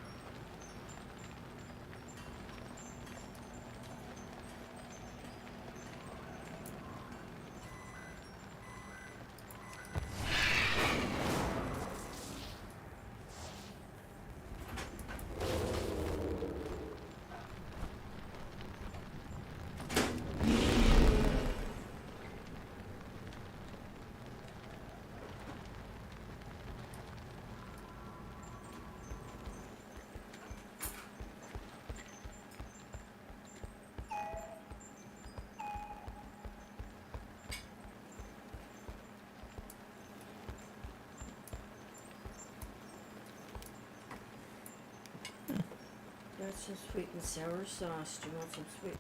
That's some sweet and sour sauce. Do you want some sweet?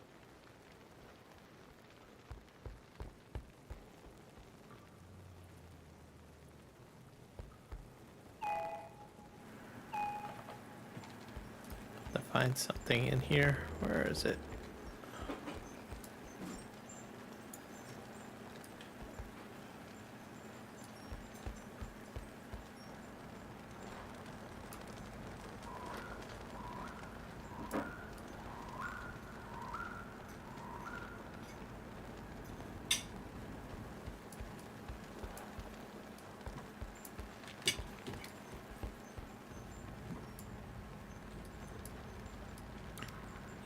To find something in here. Where is it?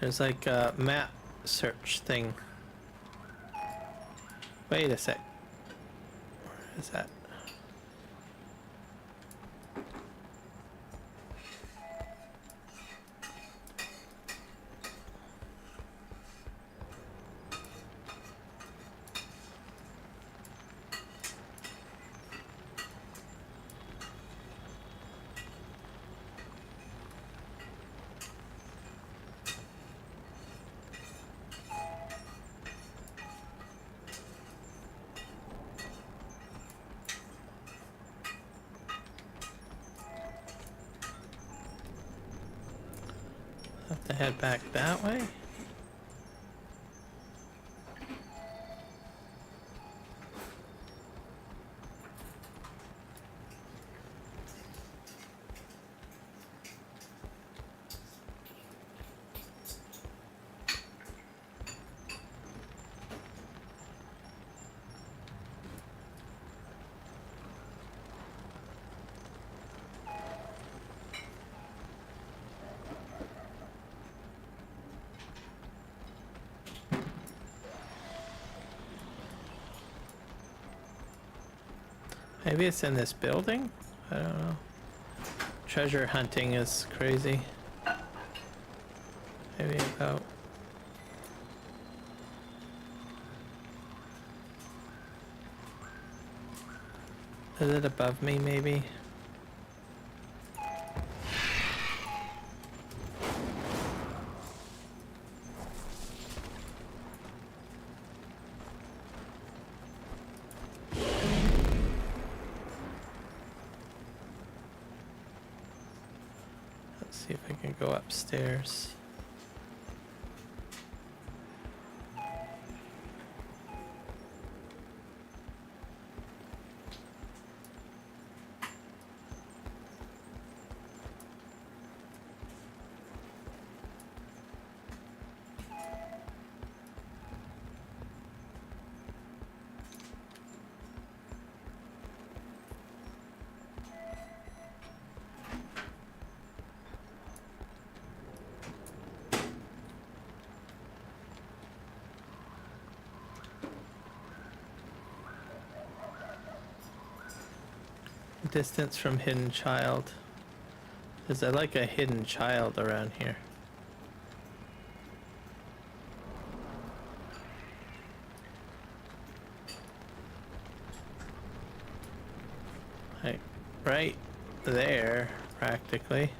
There's like a map search thing. Wait a sec. Where is that? Have to head back that way. Maybe it's in this building? I don't know. Treasure hunting is crazy. Maybe about... Is it above me, maybe? Let's see if I can go upstairs. Distance from hidden child. Is there like a hidden child around here? Like right there, practically.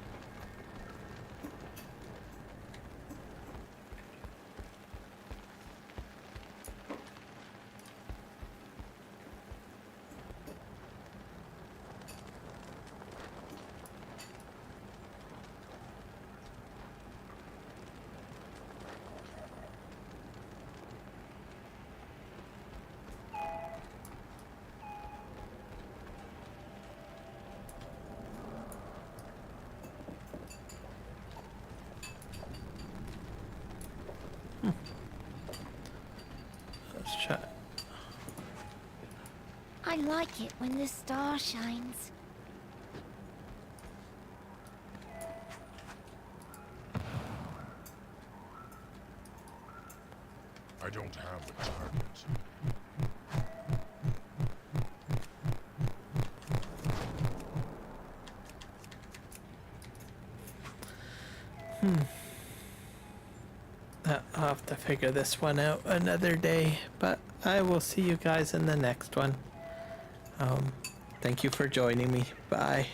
Let's try. I like it when the star shines. I don't have a target. I'll have to figure this one out another day, but I will see you guys in the next one. Thank you for joining me. Bye.